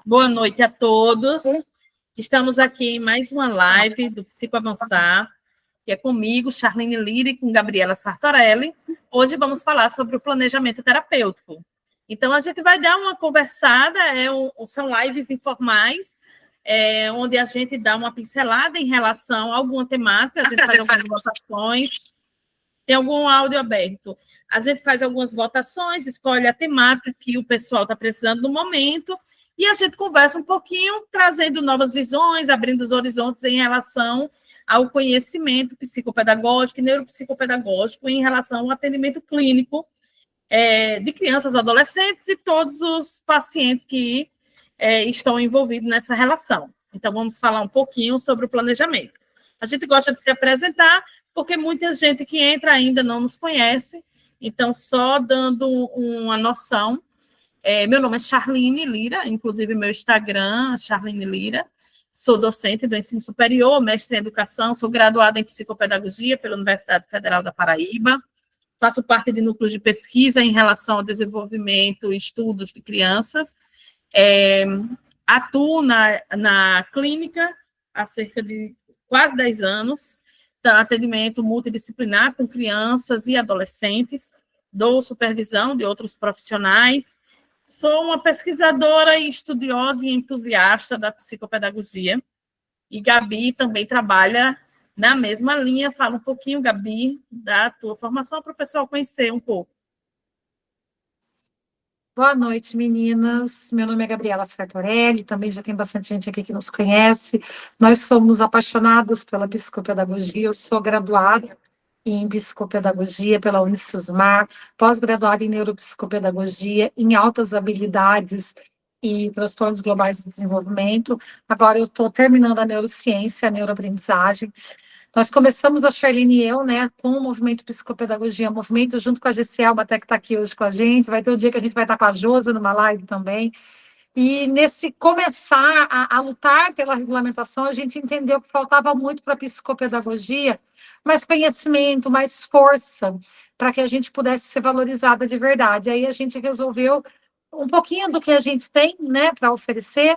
Boa noite a todos. Estamos aqui em mais uma live do Psico Avançar, que é comigo, Charline Lira, e com Gabriela Sartorelli. Hoje vamos falar sobre o planejamento terapêutico. Então, a gente vai dar uma conversada, são lives informais, onde a gente dá uma pincelada em relação a alguma temática, a gente faz algumas votações. Tem algum áudio aberto? A gente faz algumas votações, escolhe a temática que o pessoal está precisando no momento, e a gente conversa um pouquinho, trazendo novas visões, abrindo os horizontes em relação ao conhecimento psicopedagógico e neuropsicopedagógico em relação ao atendimento clínico de crianças, adolescentes e todos os pacientes que estão envolvidos nessa relação. Então, vamos falar um pouquinho sobre o planejamento. A gente gosta de se apresentar, porque muita gente que entra ainda não nos conhece, então, só dando uma noção, meu nome é Charline Lira, inclusive meu Instagram, Charline Lira, sou docente do ensino superior, mestre em educação, sou graduada em psicopedagogia pela Universidade Federal da Paraíba, faço parte de núcleos de pesquisa em relação ao desenvolvimento e estudos de crianças, atuo na clínica há cerca de quase 10 anos, atendimento multidisciplinar com crianças e adolescentes, dou supervisão de outros profissionais, sou uma pesquisadora e estudiosa e entusiasta da psicopedagogia, e Gabi também trabalha na mesma linha. Fala um pouquinho, Gabi, da tua formação para o pessoal conhecer um pouco. Boa noite, meninas. Meu nome é Gabriela Sartorelli, também já tem bastante gente aqui que nos conhece. Nós somos apaixonadas pela psicopedagogia. Eu sou graduada em psicopedagogia pela Unicesumar, pós-graduada em neuropsicopedagogia, em altas habilidades e transtornos globais de desenvolvimento. Agora eu estou terminando a neurociência, a neuroaprendizagem. Nós começamos, a Charline e eu, né, com o movimento Psicopedagogia Movimento, junto com a GCL, até que está aqui hoje com a gente. Vai ter um dia que a gente vai estar com a Josa numa live também. E nesse começar a lutar pela regulamentação, a gente entendeu que faltava muito para a psicopedagogia, mais conhecimento, mais força, para que a gente pudesse ser valorizada de verdade. Aí a gente resolveu um pouquinho do que a gente tem, né, para oferecer,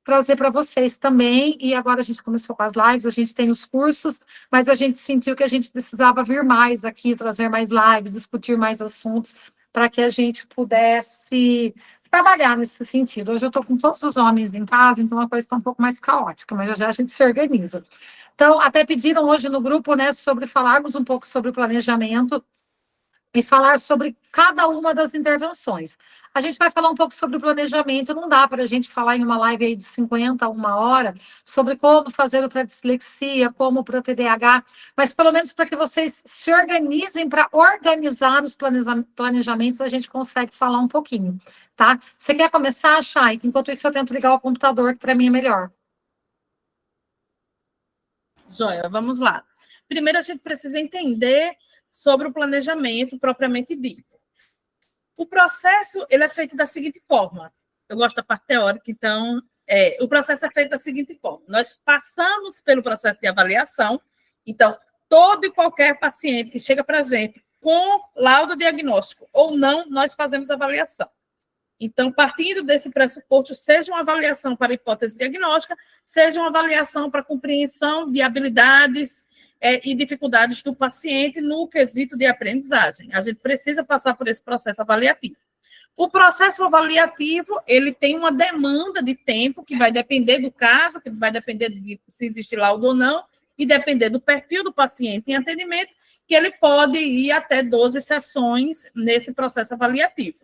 trazer para vocês também, e agora a gente começou com as lives, a gente tem os cursos, mas a gente sentiu que a gente precisava vir mais aqui, trazer mais lives, discutir mais assuntos, para que a gente pudesse trabalhar nesse sentido. Hoje eu estou com todos os homens em casa, então a coisa está um pouco mais caótica, mas já já a gente se organiza. Então, até pediram hoje no grupo, né, sobre falarmos um pouco sobre o planejamento, e falar sobre cada uma das intervenções. A gente vai falar um pouco sobre o planejamento, não dá para a gente falar em uma live aí de 50 a 1 hora sobre como fazer para a dislexia, como para o TDAH, mas pelo menos para que vocês se organizem para organizar os planejamentos, a gente consegue falar um pouquinho, tá? Você quer começar, Chay? Enquanto isso eu tento ligar o computador, que para mim é melhor. Joia, vamos lá. Primeiro a gente precisa entender sobre o planejamento propriamente dito. O processo ele é feito da seguinte forma. Eu gosto da parte teórica, então, o processo é feito da seguinte forma. Nós passamos pelo processo de avaliação, então, todo e qualquer paciente que chega para a gente com laudo diagnóstico ou não, nós fazemos avaliação. Então, partindo desse pressuposto, seja uma avaliação para hipótese diagnóstica, seja uma avaliação para compreensão de habilidades e dificuldades do paciente no quesito de aprendizagem. A gente precisa passar por esse processo avaliativo. O processo avaliativo, ele tem uma demanda de tempo que vai depender do caso, que vai depender de se existe laudo ou não, e depender do perfil do paciente em atendimento, que ele pode ir até 12 sessões nesse processo avaliativo.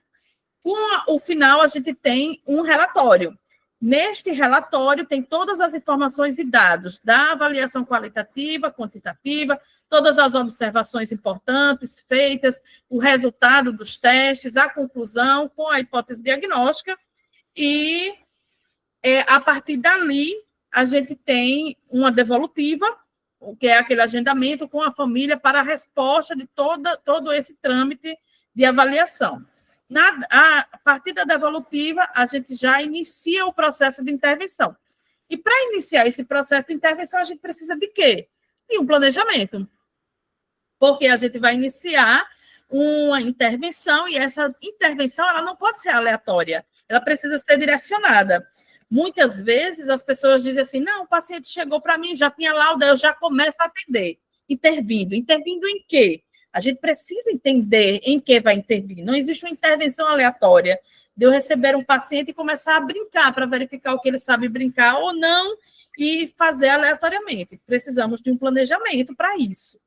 Com o final, a gente tem um relatório. Neste relatório, tem todas as informações e dados da avaliação qualitativa, quantitativa, todas as observações importantes feitas, o resultado dos testes, a conclusão com a hipótese diagnóstica, e a partir dali, a gente tem uma devolutiva, que é aquele agendamento com a família para a resposta de todo esse trâmite de avaliação. A partir da devolutiva, a gente já inicia o processo de intervenção. E para iniciar esse processo de intervenção, a gente precisa de quê? De um planejamento. Porque a gente vai iniciar uma intervenção, e essa intervenção ela não pode ser aleatória. ela precisa ser direcionada. Muitas vezes as pessoas dizem assim, não, o paciente chegou para mim, já tinha laudo, eu já começo a atender. Intervindo. Intervindo em quê? A gente precisa entender em que vai intervir. Não existe uma intervenção aleatória de eu receber um paciente e começar a brincar para verificar o que ele sabe brincar ou não e fazer aleatoriamente. Precisamos de um planejamento para isso.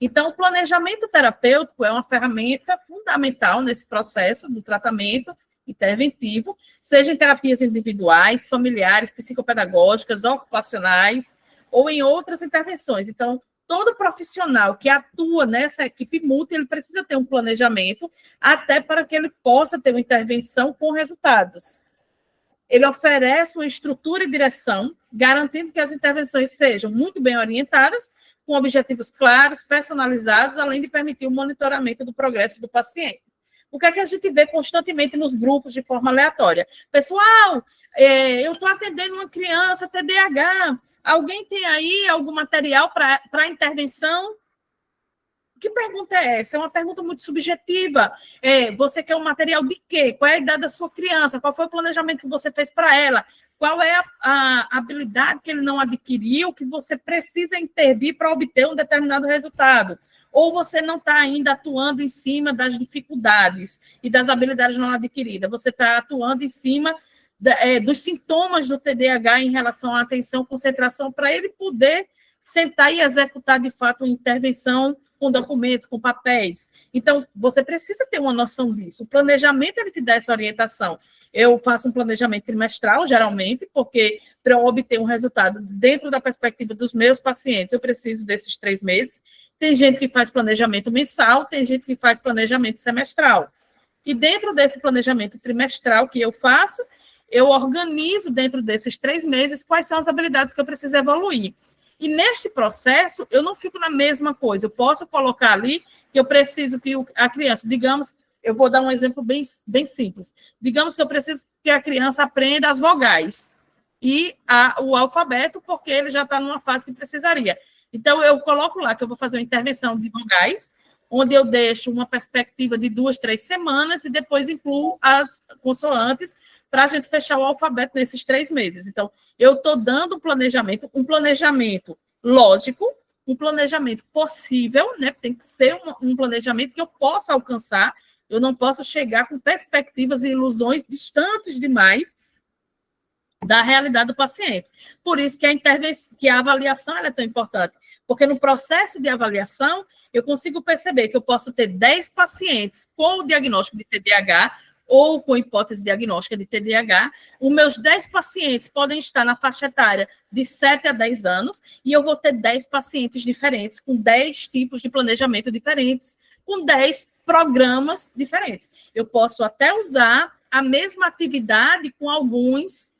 Então, o planejamento terapêutico é uma ferramenta fundamental nesse processo do tratamento interventivo, seja em terapias individuais, familiares, psicopedagógicas, ocupacionais ou em outras intervenções. Então, todo profissional que atua nessa equipe multi, ele precisa ter um planejamento até para que ele possa ter uma intervenção com resultados. Ele oferece uma estrutura e direção, garantindo que as intervenções sejam muito bem orientadas, com objetivos claros, personalizados, além de permitir o monitoramento do progresso do paciente. O que é que a gente vê constantemente nos grupos de forma aleatória? Pessoal, eu estou atendendo uma criança TDAH, alguém tem aí algum material para intervenção? Que pergunta é essa? É uma pergunta muito subjetiva. Você quer um material de quê? Qual é a idade da sua criança? Qual foi o planejamento que você fez para ela? Qual é a habilidade que ele não adquiriu que você precisa intervir para obter um determinado resultado? Ou você não está ainda atuando em cima das dificuldades e das habilidades não adquiridas? Você está atuando em cima dos sintomas do TDAH em relação à atenção, concentração, para ele poder sentar e executar, de fato, uma intervenção com documentos, com papéis. Então, você precisa ter uma noção disso. O planejamento, ele te dá essa orientação. Eu faço um planejamento trimestral, geralmente, porque para eu obter um resultado dentro da perspectiva dos meus pacientes, eu preciso desses 3 meses. Tem gente que faz planejamento mensal, tem gente que faz planejamento semestral. E dentro desse planejamento trimestral que eu faço, eu organizo dentro desses 3 meses quais são as habilidades que eu preciso evoluir. E neste processo, eu não fico na mesma coisa. Eu posso colocar ali que eu preciso que a criança, digamos, eu vou dar um exemplo bem simples. Digamos que eu preciso que a criança aprenda as vogais e o alfabeto, porque ele já está numa fase que precisaria. Então, eu coloco lá que eu vou fazer uma intervenção de vogais, onde eu deixo uma perspectiva de 2, 3 semanas e depois incluo as consoantes para a gente fechar o alfabeto nesses 3 meses. Então, eu estou dando um planejamento lógico, um planejamento possível, né? Tem que ser um planejamento que eu possa alcançar, eu não posso chegar com perspectivas e ilusões distantes demais da realidade do paciente. Por isso que a avaliação é tão importante, porque no processo de avaliação, eu consigo perceber que eu posso ter 10 pacientes com o diagnóstico de TDAH, ou com hipótese diagnóstica de TDAH, os meus 10 pacientes podem estar na faixa etária de 7 a 10 anos, e eu vou ter 10 pacientes diferentes, com 10 tipos de planejamento diferentes, com 10 programas diferentes. Eu posso até usar a mesma atividade com alguns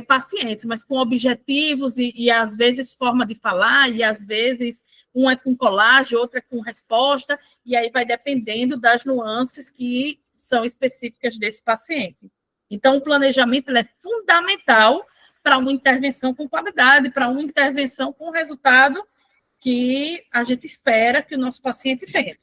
pacientes, mas com objetivos e às vezes, forma de falar, e às vezes um é com colagem, outro é com resposta, e aí vai dependendo das nuances que são específicas desse paciente. Então, o planejamento é fundamental para uma intervenção com qualidade, para uma intervenção com resultado que a gente espera que o nosso paciente tenha.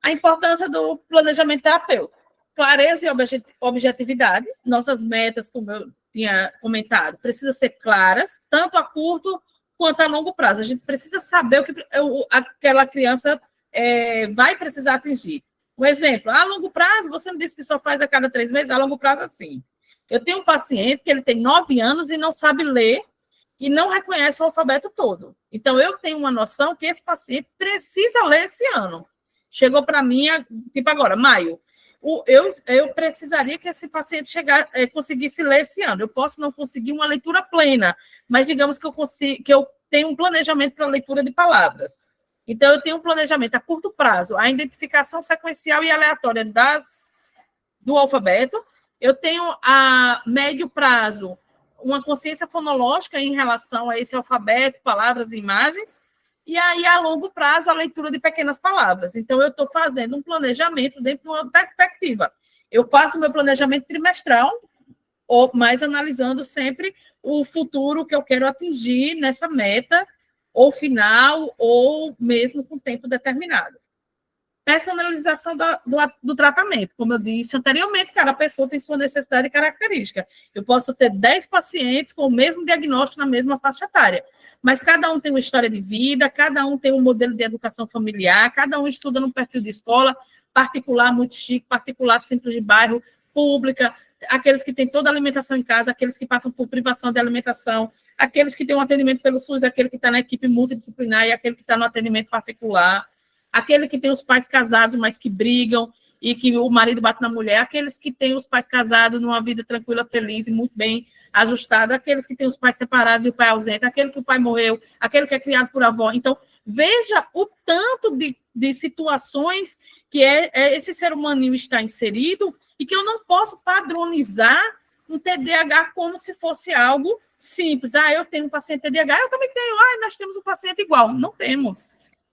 A importância do planejamento terapêutico. Clareza e objetividade. Nossas metas, como eu tinha comentado, precisam ser claras, tanto a curto quanto a longo prazo. A gente precisa saber o que aquela criança vai precisar atingir. Um exemplo, a longo prazo, você não disse que só faz a cada 3 meses, a longo prazo, assim. Eu tenho um paciente que ele tem 9 anos e não sabe ler e não reconhece o alfabeto todo. Então, eu tenho uma noção que esse paciente precisa ler esse ano. Chegou para mim, tipo agora, maio. Eu precisaria que esse paciente conseguisse ler esse ano. Eu posso não conseguir uma leitura plena, mas digamos que eu tenho um planejamento para leitura de palavras. Então, eu tenho um planejamento a curto prazo, a identificação sequencial e aleatória do alfabeto. Eu tenho a médio prazo uma consciência fonológica em relação a esse alfabeto, palavras e imagens. E aí, a longo prazo, a leitura de pequenas palavras. Então, eu estou fazendo um planejamento dentro de uma perspectiva. Eu faço meu planejamento trimestral, mas analisando sempre o futuro que eu quero atingir nessa meta, ou final, ou mesmo com tempo determinado. personalização do tratamento. Como eu disse anteriormente, cada pessoa tem sua necessidade e característica. Eu posso ter 10 pacientes com o mesmo diagnóstico na mesma faixa etária, mas cada um tem uma história de vida, cada um tem um modelo de educação familiar, cada um estuda num perfil de escola, particular muito chique, particular simples de bairro, pública, aqueles que têm toda a alimentação em casa, aqueles que passam por privação de alimentação, aqueles que têm um atendimento pelo SUS, aquele que está na equipe multidisciplinar e aquele que está no atendimento particular, aquele que tem os pais casados, mas que brigam e que o marido bate na mulher, aqueles que têm os pais casados numa vida tranquila, feliz e muito bem ajustada, aqueles que têm os pais separados e o pai ausente, aquele que o pai morreu, aquele que é criado por avó. Então, veja o tanto de situações que esse ser humaninho está inserido e que eu não posso padronizar um TDAH como se fosse algo simples. Eu tenho um paciente TDAH, eu também tenho. Nós temos um paciente igual. Não temos.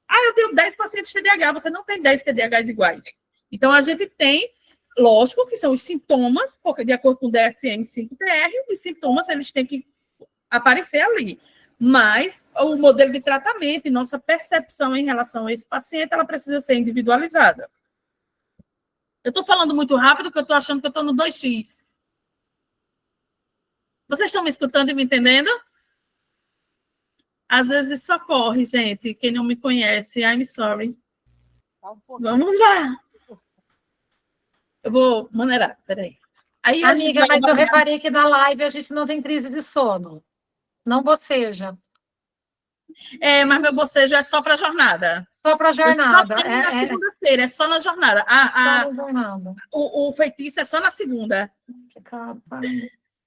Eu tenho 10 pacientes TDAH, você não tem 10 TDAHs iguais. Então, a gente tem, lógico, que são os sintomas, porque de acordo com o DSM-5-TR, os sintomas eles têm que aparecer ali. Mas o modelo de tratamento e nossa percepção em relação a esse paciente, ela precisa ser individualizada. Eu estou falando muito rápido, porque eu estou achando que eu estou no 2x. Vocês estão me escutando e me entendendo? Às vezes isso ocorre, gente. Quem não me conhece, I'm sorry. Vamos lá. Eu vou maneirar, peraí. Aí amiga, mas eu reparei que na live a gente não tem crise de sono. Não boceja. Mas meu bocejo é só para a jornada. Só para a jornada. Só na segunda-feira, é só na jornada. Só na jornada. O feitiço é só na segunda. Que capa.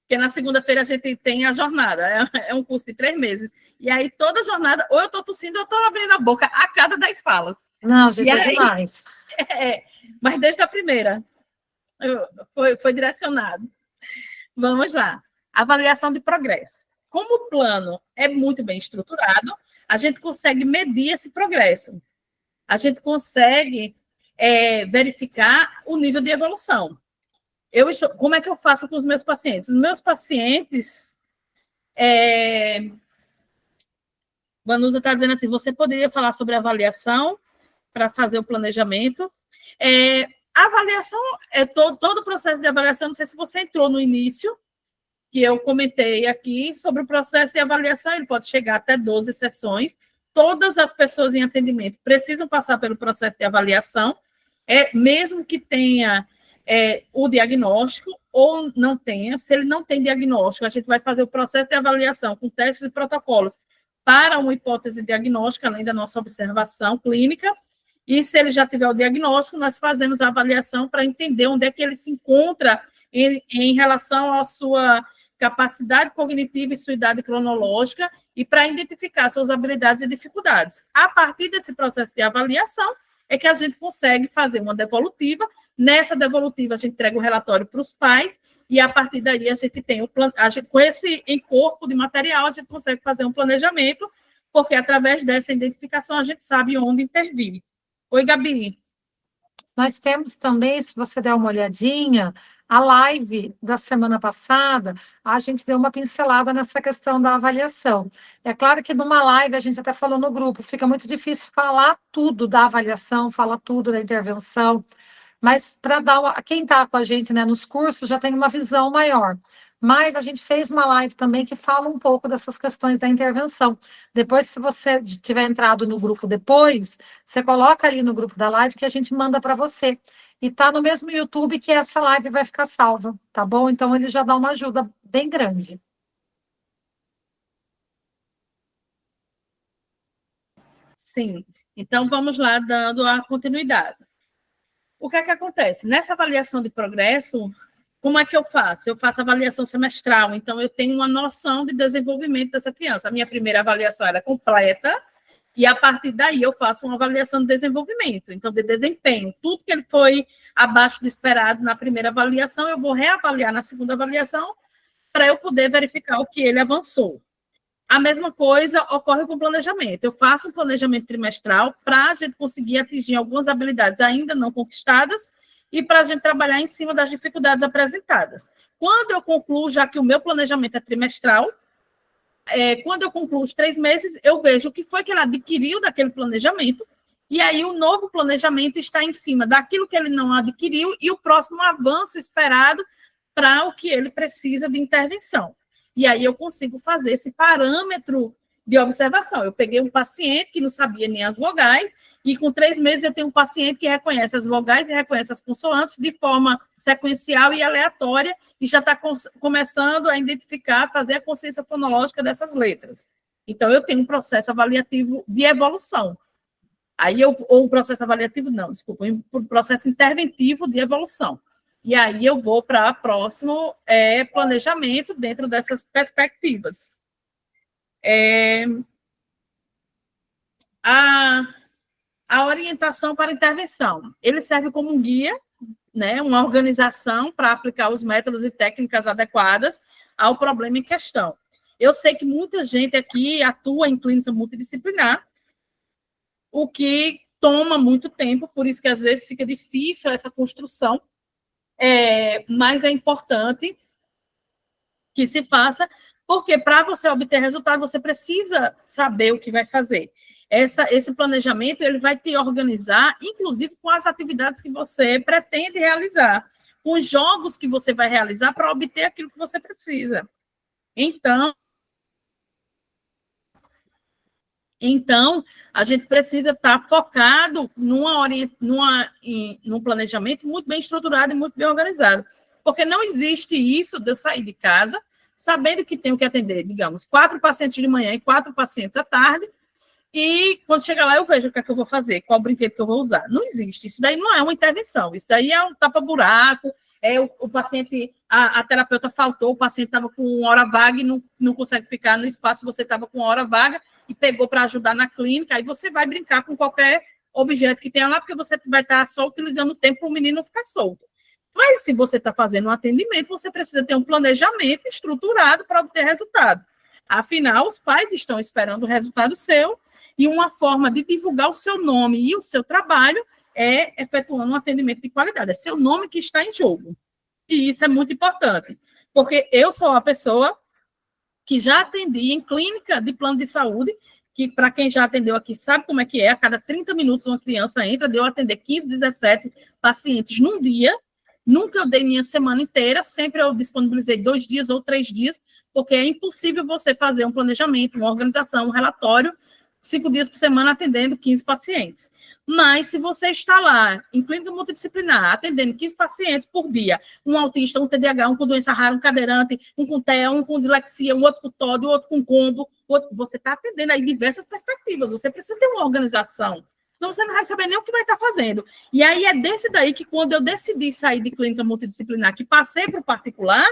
Porque na segunda-feira a gente tem a jornada. É um curso de 3 meses. E aí, toda jornada, ou eu estou tossindo, ou eu estou abrindo a boca a cada 10 falas. Não, gente, é demais. Mas desde a primeira, foi direcionado. Vamos lá. Avaliação de progresso. Como o plano é muito bem estruturado, a gente consegue medir esse progresso. A gente consegue verificar o nível de evolução. Como é que eu faço com os meus pacientes? Os meus pacientes... Vanusa está dizendo assim, você poderia falar sobre avaliação para fazer o planejamento? A avaliação, todo o processo de avaliação, não sei se você entrou no início, que eu comentei aqui sobre o processo de avaliação, ele pode chegar até 12 sessões. Todas as pessoas em atendimento precisam passar pelo processo de avaliação, mesmo que tenha o diagnóstico ou não tenha. Se ele não tem diagnóstico, a gente vai fazer o processo de avaliação com testes e protocolos para uma hipótese diagnóstica, além da nossa observação clínica. E se ele já tiver o diagnóstico, nós fazemos a avaliação para entender onde é que ele se encontra em relação à sua capacidade cognitiva e sua idade cronológica e para identificar suas habilidades e dificuldades. A partir desse processo de avaliação é que a gente consegue fazer uma devolutiva. Nessa devolutiva, a gente entrega o relatório para os pais e, a partir daí, a gente tem com esse encorpo de material, a gente consegue fazer um planejamento, porque, através dessa identificação, a gente sabe onde intervir. Oi, Gabi. Nós temos também, se você der uma olhadinha, a live da semana passada, a gente deu uma pincelada nessa questão da avaliação. É claro que numa live, a gente até falou no grupo, fica muito difícil falar tudo da avaliação, falar tudo da intervenção, mas para dar quem está com a gente, né, nos cursos já tem uma visão maior. Mas a gente fez uma live também que fala um pouco dessas questões da intervenção. Depois, se você tiver entrado no grupo depois, você coloca ali no grupo da live que a gente manda para você. E está no mesmo YouTube que essa live vai ficar salva, tá bom? Então, ele já dá uma ajuda bem grande. Sim. Então, vamos lá, dando a continuidade. O que é que acontece? Nessa avaliação de progresso, como é que eu faço? Eu faço avaliação semestral, então eu tenho uma noção de desenvolvimento dessa criança. A minha primeira avaliação era completa, e a partir daí eu faço uma avaliação de desenvolvimento, então de desempenho. Tudo que ele foi abaixo do esperado na primeira avaliação, eu vou reavaliar na segunda avaliação para eu poder verificar o que ele avançou. A mesma coisa ocorre com o planejamento. Eu faço um planejamento trimestral para a gente conseguir atingir algumas habilidades ainda não conquistadas e para a gente trabalhar em cima das dificuldades apresentadas. Quando eu concluo, já que o meu planejamento é trimestral, quando eu concluo os 3 meses, eu vejo o que foi que ele adquiriu daquele planejamento E aí o novo planejamento está em cima daquilo que ele não adquiriu e o próximo avanço esperado para o que ele precisa de intervenção. E aí eu consigo fazer esse parâmetro de observação. Eu peguei um paciente que não sabia nem as vogais, e com 3 meses eu tenho um paciente que reconhece as vogais e reconhece as consoantes de forma sequencial e aleatória, e já está começando a identificar, fazer a consciência fonológica dessas letras. Então, eu tenho um processo avaliativo de evolução. Ou um processo avaliativo, não, desculpa, um processo interventivo de evolução. E aí eu vou para o próximo planejamento dentro dessas perspectivas. A orientação para intervenção. Ele serve como um guia, né, uma organização para aplicar os métodos e técnicas adequadas ao problema em questão. Eu sei que muita gente aqui atua em clínica multidisciplinar, o que toma muito tempo, por isso que às vezes fica difícil essa construção, mas é importante que se faça, porque para você obter resultado, você precisa saber o que vai fazer. Esse planejamento ele vai te organizar, inclusive com as atividades que você pretende realizar, com os jogos que você vai realizar para obter aquilo que você precisa. Então, a gente precisa estar focado num planejamento muito bem estruturado e muito bem organizado. Porque não existe isso de eu sair de casa sabendo que tenho que atender, digamos, 4 pacientes de manhã e 4 pacientes à tarde, e quando chegar lá eu vejo o que é que eu vou fazer, qual brinquedo que eu vou usar. Não existe. Isso daí não é uma intervenção. Isso daí é um tapa-buraco, o paciente, a terapeuta faltou, o paciente estava com hora vaga e não consegue ficar no espaço, você estava com hora vaga e pegou para ajudar na clínica, aí você vai brincar com qualquer objeto que tenha lá, porque você vai estar só utilizando o tempo para o menino não ficar solto. Mas se você está fazendo um atendimento, você precisa ter um planejamento estruturado para obter resultado. Afinal, os pais estão esperando o resultado seu, e uma forma de divulgar o seu nome e o seu trabalho é efetuando um atendimento de qualidade. É seu nome que está em jogo. E isso é muito importante, porque eu sou uma pessoa que já atendi em clínica de plano de saúde, que para quem já atendeu aqui sabe como é que é, a cada 30 minutos uma criança entra, de eu atender 15, 17 pacientes num dia. Nunca eu dei minha semana inteira, sempre eu disponibilizei 2 dias ou 3 dias, porque é impossível você fazer um planejamento, uma organização, um relatório 5 dias por semana atendendo 15 pacientes. Mas, se você está lá, em clínica multidisciplinar, atendendo 15 pacientes por dia, um autista, um TDAH, um com doença rara, um cadeirante, um com TEA, um com dislexia, um outro com TOD, outro com combo, você está atendendo aí diversas perspectivas, você precisa ter uma organização, senão você não vai saber nem o que vai estar fazendo. E aí é desse daí que, quando eu decidi sair de clínica multidisciplinar, que passei para o particular,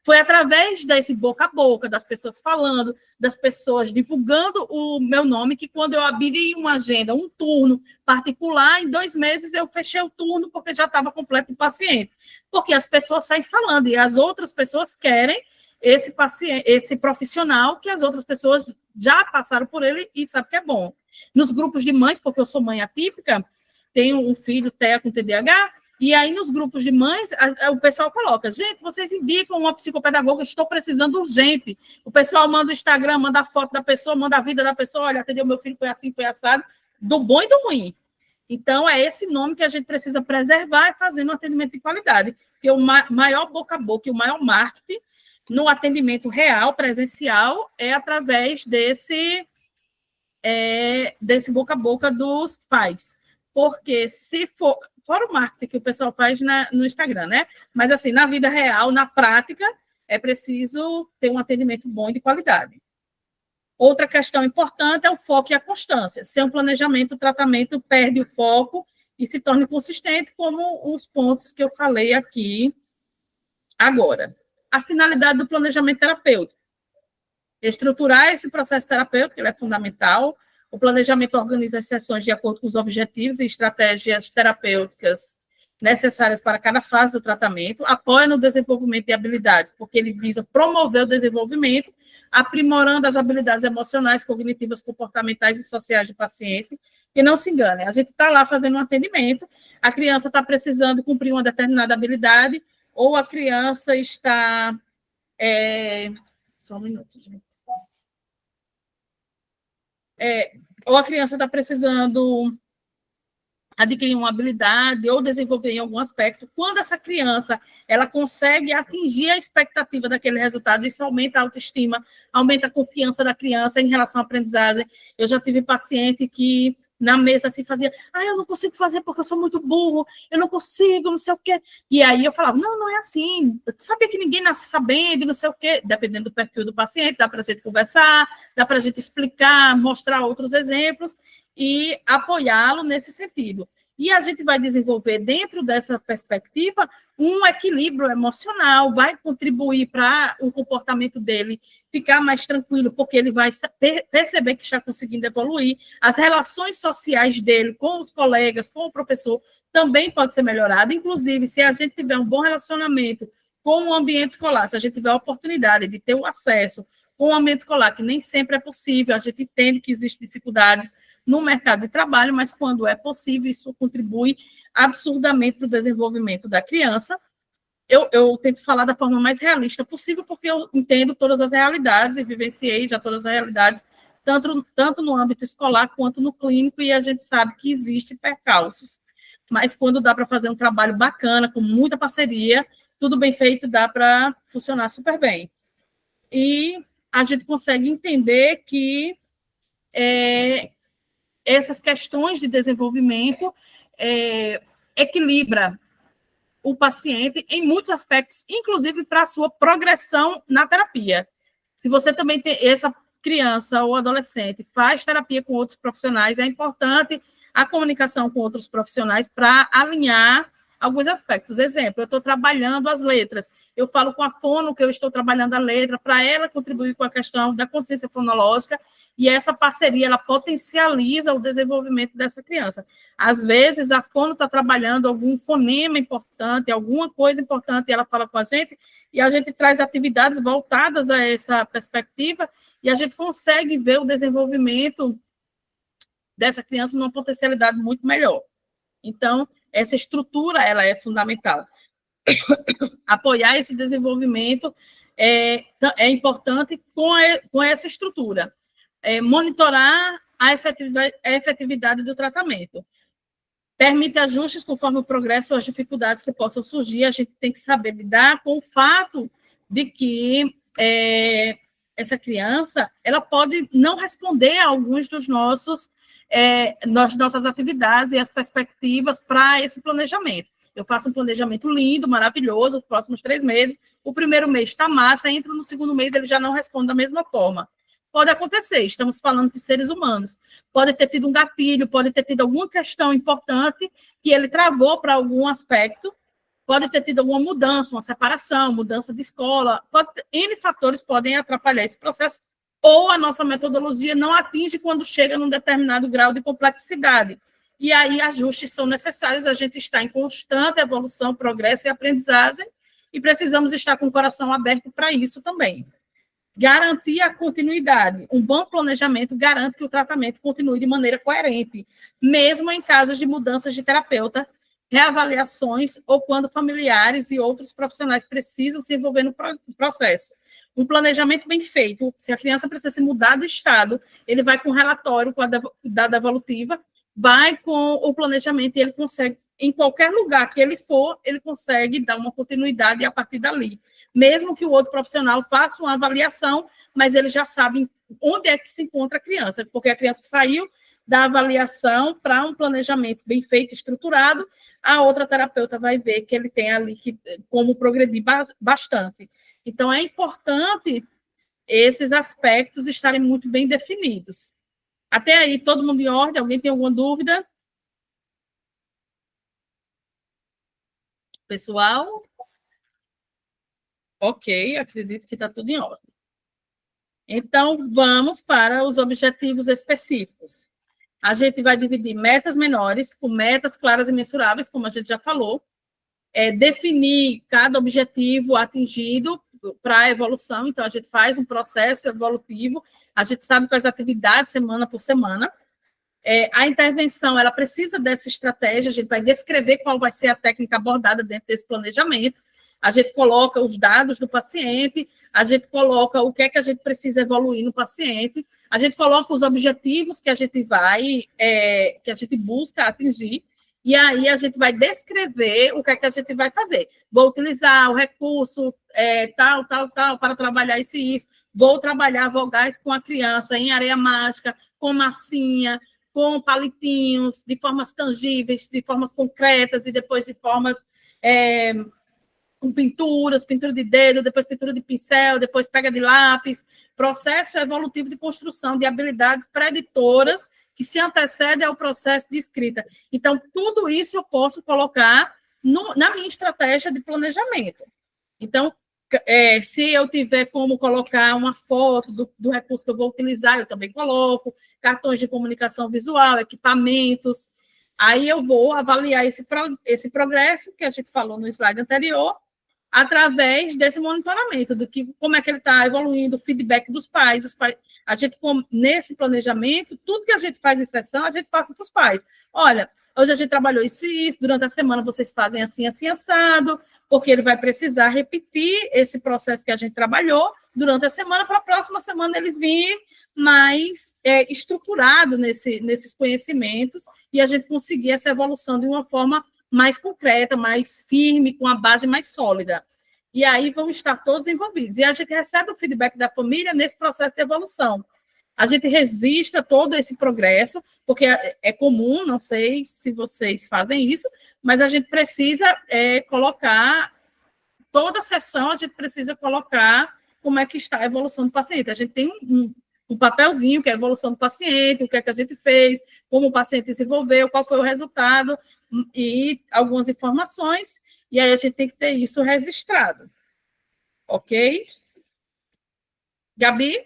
foi através desse boca a boca, das pessoas falando, das pessoas divulgando o meu nome, que quando eu abri uma agenda, um turno particular, em 2 meses eu fechei o turno porque já estava completo o paciente. Porque as pessoas saem falando e as outras pessoas querem esse paciente, esse profissional que as outras pessoas já passaram por ele e sabem que é bom. Nos grupos de mães, porque eu sou mãe atípica, tenho um filho TEA com TDAH, e aí, nos grupos de mães, o pessoal coloca, gente, vocês indicam uma psicopedagoga, estou precisando urgente. O pessoal manda o Instagram, manda a foto da pessoa, manda a vida da pessoa, olha, atendeu meu filho, foi assim, foi assado, do bom e do ruim. Então, é esse nome que a gente precisa preservar e fazer no atendimento de qualidade, porque o maior boca a boca e o maior marketing no atendimento real, presencial, é através desse boca a boca dos pais. Porque se for, fora o marketing que o pessoal faz no Instagram, né? Mas assim, na vida real, na prática, é preciso ter um atendimento bom e de qualidade. Outra questão importante é o foco e a constância. Sem um planejamento, o tratamento perde o foco e se torna inconsistente, como os pontos que eu falei aqui agora. A finalidade do planejamento terapêutico. Estruturar esse processo terapêutico, ele é fundamental. O planejamento organiza as sessões de acordo com os objetivos e estratégias terapêuticas necessárias para cada fase do tratamento, apoia no desenvolvimento de habilidades, porque ele visa promover o desenvolvimento, aprimorando as habilidades emocionais, cognitivas, comportamentais e sociais do paciente. E não se engane, a gente está lá fazendo um atendimento, a criança está precisando cumprir uma determinada habilidade, ou a criança está... Só um minuto, gente. Ou a criança está precisando adquirir uma habilidade ou desenvolver em algum aspecto. Quando essa criança ela consegue atingir a expectativa daquele resultado, isso aumenta a autoestima, aumenta a confiança da criança em relação à aprendizagem. Eu já tive paciente que na mesa assim fazia, eu não consigo fazer porque eu sou muito burro, eu não consigo, não sei o quê. E aí eu falava, não é assim, sabia que ninguém nasce sabendo, não sei o quê, dependendo do perfil do paciente, dá para a gente conversar, dá para a gente explicar, mostrar outros exemplos e apoiá-lo nesse sentido. E a gente vai desenvolver, dentro dessa perspectiva, um equilíbrio emocional, vai contribuir para o comportamento dele ficar mais tranquilo, porque ele vai perceber que está conseguindo evoluir. As relações sociais dele com os colegas, com o professor, também pode ser melhorada. Inclusive, se a gente tiver um bom relacionamento com o ambiente escolar, se a gente tiver a oportunidade de ter o acesso com o ambiente escolar, que nem sempre é possível, a gente entende que existem dificuldades no mercado de trabalho, mas quando é possível, isso contribui absurdamente para o desenvolvimento da criança. Eu tento falar da forma mais realista possível, porque eu entendo todas as realidades e vivenciei já todas as realidades, tanto no âmbito escolar quanto no clínico, e a gente sabe que existem percalços. Mas quando dá para fazer um trabalho bacana, com muita parceria, tudo bem feito, dá para funcionar super bem. E a gente consegue entender que essas questões de desenvolvimento equilibra o paciente em muitos aspectos, inclusive para a sua progressão na terapia. Se você também tem essa criança ou adolescente, faz terapia com outros profissionais, é importante a comunicação com outros profissionais para alinhar alguns aspectos. Exemplo, eu estou trabalhando as letras, eu falo com a fono que eu estou trabalhando a letra, para ela contribuir com a questão da consciência fonológica, e essa parceria, ela potencializa o desenvolvimento dessa criança. Às vezes, a fono está trabalhando algum fonema importante, alguma coisa importante, e ela fala com a gente traz atividades voltadas a essa perspectiva, e a gente consegue ver o desenvolvimento dessa criança numa potencialidade muito melhor. Então, essa estrutura, ela é fundamental. Apoiar esse desenvolvimento é importante com essa estrutura. Monitorar a efetividade do tratamento. Permite ajustes conforme o progresso ou as dificuldades que possam surgir. A gente tem que saber lidar com o fato de que essa criança ela pode não responder a alguns dos nossas atividades e as perspectivas para esse planejamento. Eu faço um planejamento lindo, maravilhoso, os próximos 3 meses. O primeiro mês está massa, entra no segundo mês, ele já não responde da mesma forma. Pode acontecer, estamos falando de seres humanos. Pode ter tido um gatilho, pode ter tido alguma questão importante que ele travou para algum aspecto, pode ter tido alguma mudança, uma separação, mudança de escola, N fatores podem atrapalhar esse processo, ou a nossa metodologia não atinge quando chega num determinado grau de complexidade. E aí ajustes são necessários, a gente está em constante evolução, progresso e aprendizagem, e precisamos estar com o coração aberto para isso também. Garantir a continuidade. Um bom planejamento garante que o tratamento continue de maneira coerente, mesmo em casos de mudanças de terapeuta, reavaliações ou quando familiares e outros profissionais precisam se envolver no processo. Um planejamento bem feito, se a criança precisa se mudar de estado, ele vai com o relatório, com a dada evolutiva, vai com o planejamento e ele consegue, em qualquer lugar que ele for, ele consegue dar uma continuidade a partir dali. Mesmo que o outro profissional faça uma avaliação, mas ele já sabe onde é que se encontra a criança, porque a criança saiu da avaliação para um planejamento bem feito, estruturado, a outra terapeuta vai ver que ele tem ali como progredir bastante. Então, é importante esses aspectos estarem muito bem definidos. Até aí, todo mundo em ordem? Alguém tem alguma dúvida? Pessoal? Ok, acredito que está tudo em ordem. Então, vamos para os objetivos específicos. A gente vai dividir metas menores com metas claras e mensuráveis, como a gente já falou. Definir cada objetivo atingido para a evolução. Então, a gente faz um processo evolutivo, a gente sabe quais atividades, semana por semana. A intervenção, ela precisa dessa estratégia, a gente vai descrever qual vai ser a técnica abordada dentro desse planejamento, a gente coloca os dados do paciente, a gente coloca o que é que a gente precisa evoluir no paciente, a gente coloca os objetivos que a gente busca atingir, E aí a gente vai descrever o que é que a gente vai fazer. Vou utilizar o recurso tal, tal, tal, para trabalhar isso e isso. Vou trabalhar vogais com a criança em areia mágica, com massinha, com palitinhos, de formas tangíveis, de formas concretas e depois de formas com pinturas, pintura de dedo, depois pintura de pincel, depois pega de lápis. Processo evolutivo de construção de habilidades preditoras que se antecedem ao processo de escrita. Então, tudo isso eu posso colocar na minha estratégia de planejamento. Então, se eu tiver como colocar uma foto do recurso que eu vou utilizar, eu também coloco, cartões de comunicação visual, equipamentos. Aí eu vou avaliar esse progresso que a gente falou no slide anterior, através desse monitoramento, como é que ele está evoluindo, o feedback dos pais. A gente, nesse planejamento, tudo que a gente faz em sessão, a gente passa para os pais. Olha, hoje a gente trabalhou isso e isso, durante a semana vocês fazem assim, assim, assado, porque ele vai precisar repetir esse processo que a gente trabalhou durante a semana, para a próxima semana ele vir mais estruturado nesses conhecimentos e a gente conseguir essa evolução de uma forma mais concreta, mais firme, com a base mais sólida. E aí vão estar todos envolvidos. E a gente recebe o feedback da família nesse processo de evolução. A gente registra todo esse progresso, porque é comum, não sei se vocês fazem isso, mas a gente precisa colocar, toda sessão a gente precisa colocar como é que está a evolução do paciente. A gente tem um papelzinho, que é a evolução do paciente, o que é que a gente fez, como o paciente desenvolveu, qual foi o resultado, e algumas informações, e aí a gente tem que ter isso registrado. Ok? Gabi?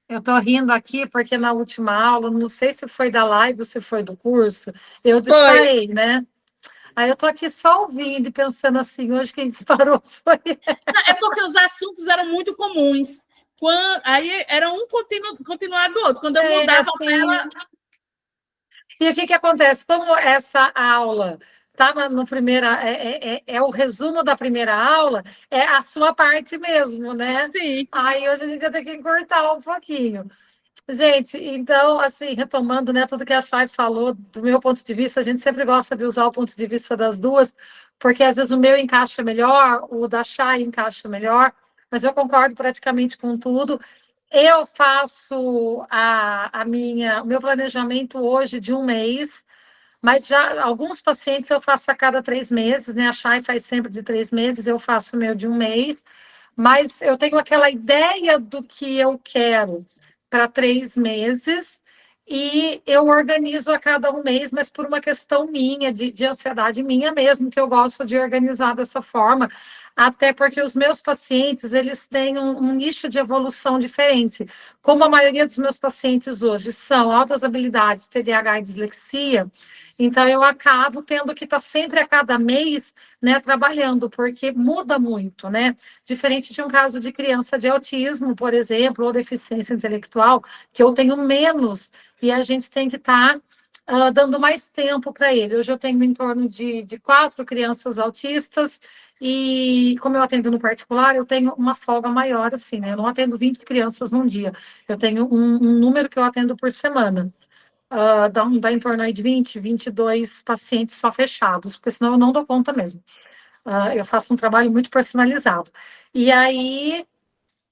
Eu estou rindo aqui porque na última aula, não sei se foi da live ou se foi do curso, eu disparei, né? Aí eu estou aqui só ouvindo e pensando assim, hoje quem disparou foi... É porque os assuntos eram muito comuns. Aí era um continuado do outro. Quando eu mudava assim... ela... E o que acontece? Como essa aula está no primeira, o resumo da primeira aula, é a sua parte mesmo, né? Sim. Aí hoje a gente vai ter que encurtar um pouquinho. Gente, então, assim, retomando, né, tudo que a Chay falou, do meu ponto de vista, a gente sempre gosta de usar o ponto de vista das duas, porque às vezes o meu encaixa melhor, o da Chay encaixa melhor, mas eu concordo praticamente com tudo. Eu faço o meu planejamento hoje de um mês, mas já alguns pacientes eu faço a cada 3 meses, né? A Chay faz sempre de 3 meses, eu faço o meu de um mês, mas eu tenho aquela ideia do que eu quero para 3 meses e eu organizo a cada um mês, mas por uma questão minha, de ansiedade minha mesmo, que eu gosto de organizar dessa forma, até porque os meus pacientes, eles têm um nicho de evolução diferente. Como a maioria dos meus pacientes hoje são altas habilidades, TDAH e dislexia, então eu acabo tendo que estar sempre a cada mês, né, trabalhando, porque muda muito, né? Diferente de um caso de criança de autismo, por exemplo, ou deficiência intelectual, que eu tenho menos, e a gente tem que estar dando mais tempo para ele. Hoje eu tenho em torno de 4 crianças autistas, e como eu atendo no particular, eu tenho uma folga maior, assim, né? Eu não atendo 20 crianças num dia, eu tenho um número que eu atendo por semana. Dá em torno aí de 22 pacientes só fechados, porque senão eu não dou conta mesmo. Eu faço um trabalho muito personalizado. E aí,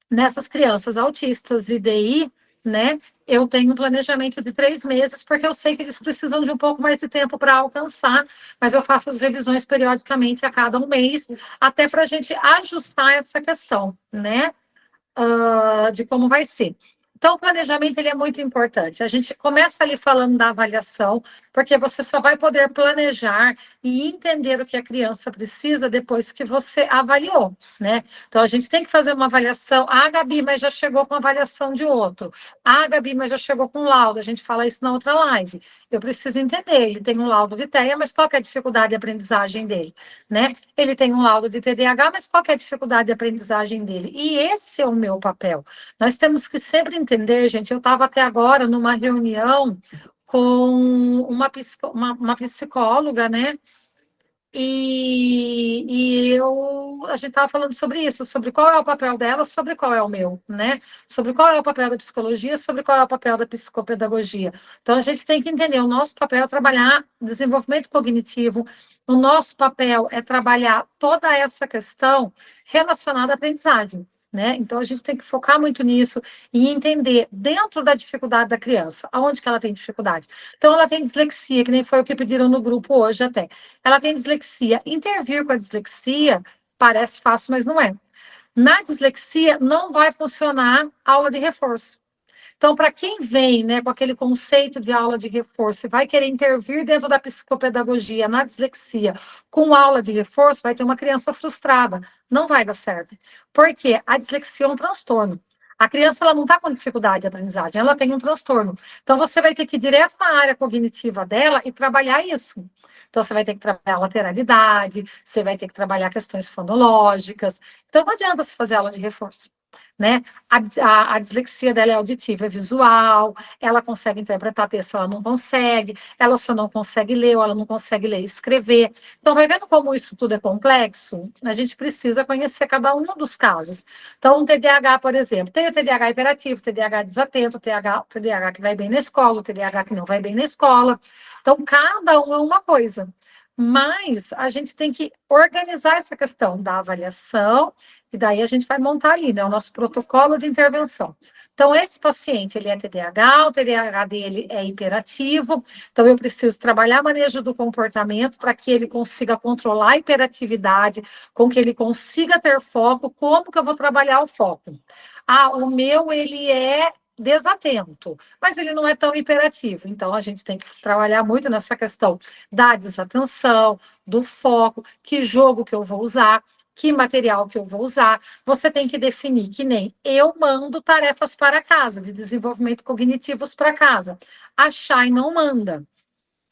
nessas crianças autistas e DI, né, eu tenho um planejamento de 3 meses, porque eu sei que eles precisam de um pouco mais de tempo para alcançar, mas eu faço as revisões periodicamente a cada um mês, até para a gente ajustar essa questão, né, de como vai ser. Então, o planejamento ele é muito importante. A gente começa ali falando da avaliação, porque você só vai poder planejar e entender o que a criança precisa depois que você avaliou, né? Então, a gente tem que fazer uma avaliação. Ah, Gabi, mas já chegou com avaliação de outro. Ah, Gabi, mas já chegou com laudo. A gente fala isso na outra live. Eu preciso entender. Ele tem um laudo de TEA, mas qual que é a dificuldade de aprendizagem dele, né? Ele tem um laudo de TDAH, mas qual que é a dificuldade de aprendizagem dele? E esse é o meu papel. Nós temos que sempre entender, gente, eu estava até agora numa reunião com uma psicóloga, né? E eu a gente estava falando sobre isso, sobre qual é o papel dela, sobre qual é o meu, né? Sobre qual é o papel da psicologia, sobre qual é o papel da psicopedagogia. Então, a gente tem que entender, o nosso papel é trabalhar desenvolvimento cognitivo, o nosso papel é trabalhar toda essa questão relacionada à aprendizagem. Né? Então, a gente tem que focar muito nisso e entender dentro da dificuldade da criança, aonde que ela tem dificuldade. Então, ela tem dislexia, que nem foi o que pediram no grupo hoje até. Ela tem dislexia. Intervir com a dislexia parece fácil, mas não é. Na dislexia, não vai funcionar aula de reforço. Então, para quem vem, né, com aquele conceito de aula de reforço e vai querer intervir dentro da psicopedagogia na dislexia com aula de reforço, vai ter uma criança frustrada. Não vai dar certo. Porque a dislexia é um transtorno. A criança ela não está com dificuldade de aprendizagem, ela tem um transtorno. Então, você vai ter que ir direto na área cognitiva dela e trabalhar isso. Então, você vai ter que trabalhar lateralidade, você vai ter que trabalhar questões fonológicas. Então, não adianta se fazer aula de reforço. Né? A dislexia dela é auditiva, é visual, ela consegue interpretar texto, ela não consegue, ela só não consegue ler, ou ela não consegue ler e escrever. Então, vai vendo como isso tudo é complexo? A gente precisa conhecer cada um dos casos. Então, um TDAH, por exemplo, tem o TDAH hiperativo, TDAH desatento, TDAH que vai bem na escola, o TDAH que não vai bem na escola. Então, cada um é uma coisa. Mas a gente tem que organizar essa questão da avaliação, e daí a gente vai montar ali, né, o nosso protocolo de intervenção. Então, esse paciente, ele é TDAH, o TDAH dele é hiperativo, então eu preciso trabalhar manejo do comportamento para que ele consiga controlar a hiperatividade, com que ele consiga ter foco. Como que eu vou trabalhar o foco? Ah, o meu, ele é desatento, mas ele não é tão hiperativo. Então, a gente tem que trabalhar muito nessa questão da desatenção, do foco, que jogo que eu vou usar, que material que eu vou usar. Você tem que definir que nem eu mando tarefas para casa, de desenvolvimento cognitivos para casa. A Chay não manda.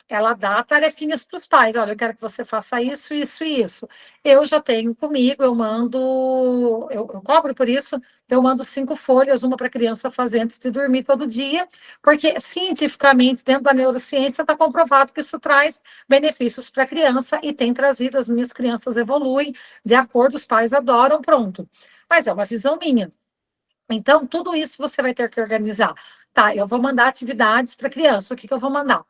Ela dá tarefinhas para os pais. Olha, eu quero que você faça isso, isso e isso. Eu já tenho comigo, eu mando, eu cobro por isso, eu mando 5 folhas, uma para a criança fazer antes de dormir todo dia, porque cientificamente, dentro da neurociência, está comprovado que isso traz benefícios para a criança e tem trazido, as minhas crianças evoluem, de acordo, os pais adoram, pronto. Mas é uma visão minha. Então, tudo isso você vai ter que organizar. Tá, eu vou mandar atividades para a criança, o que eu vou mandar?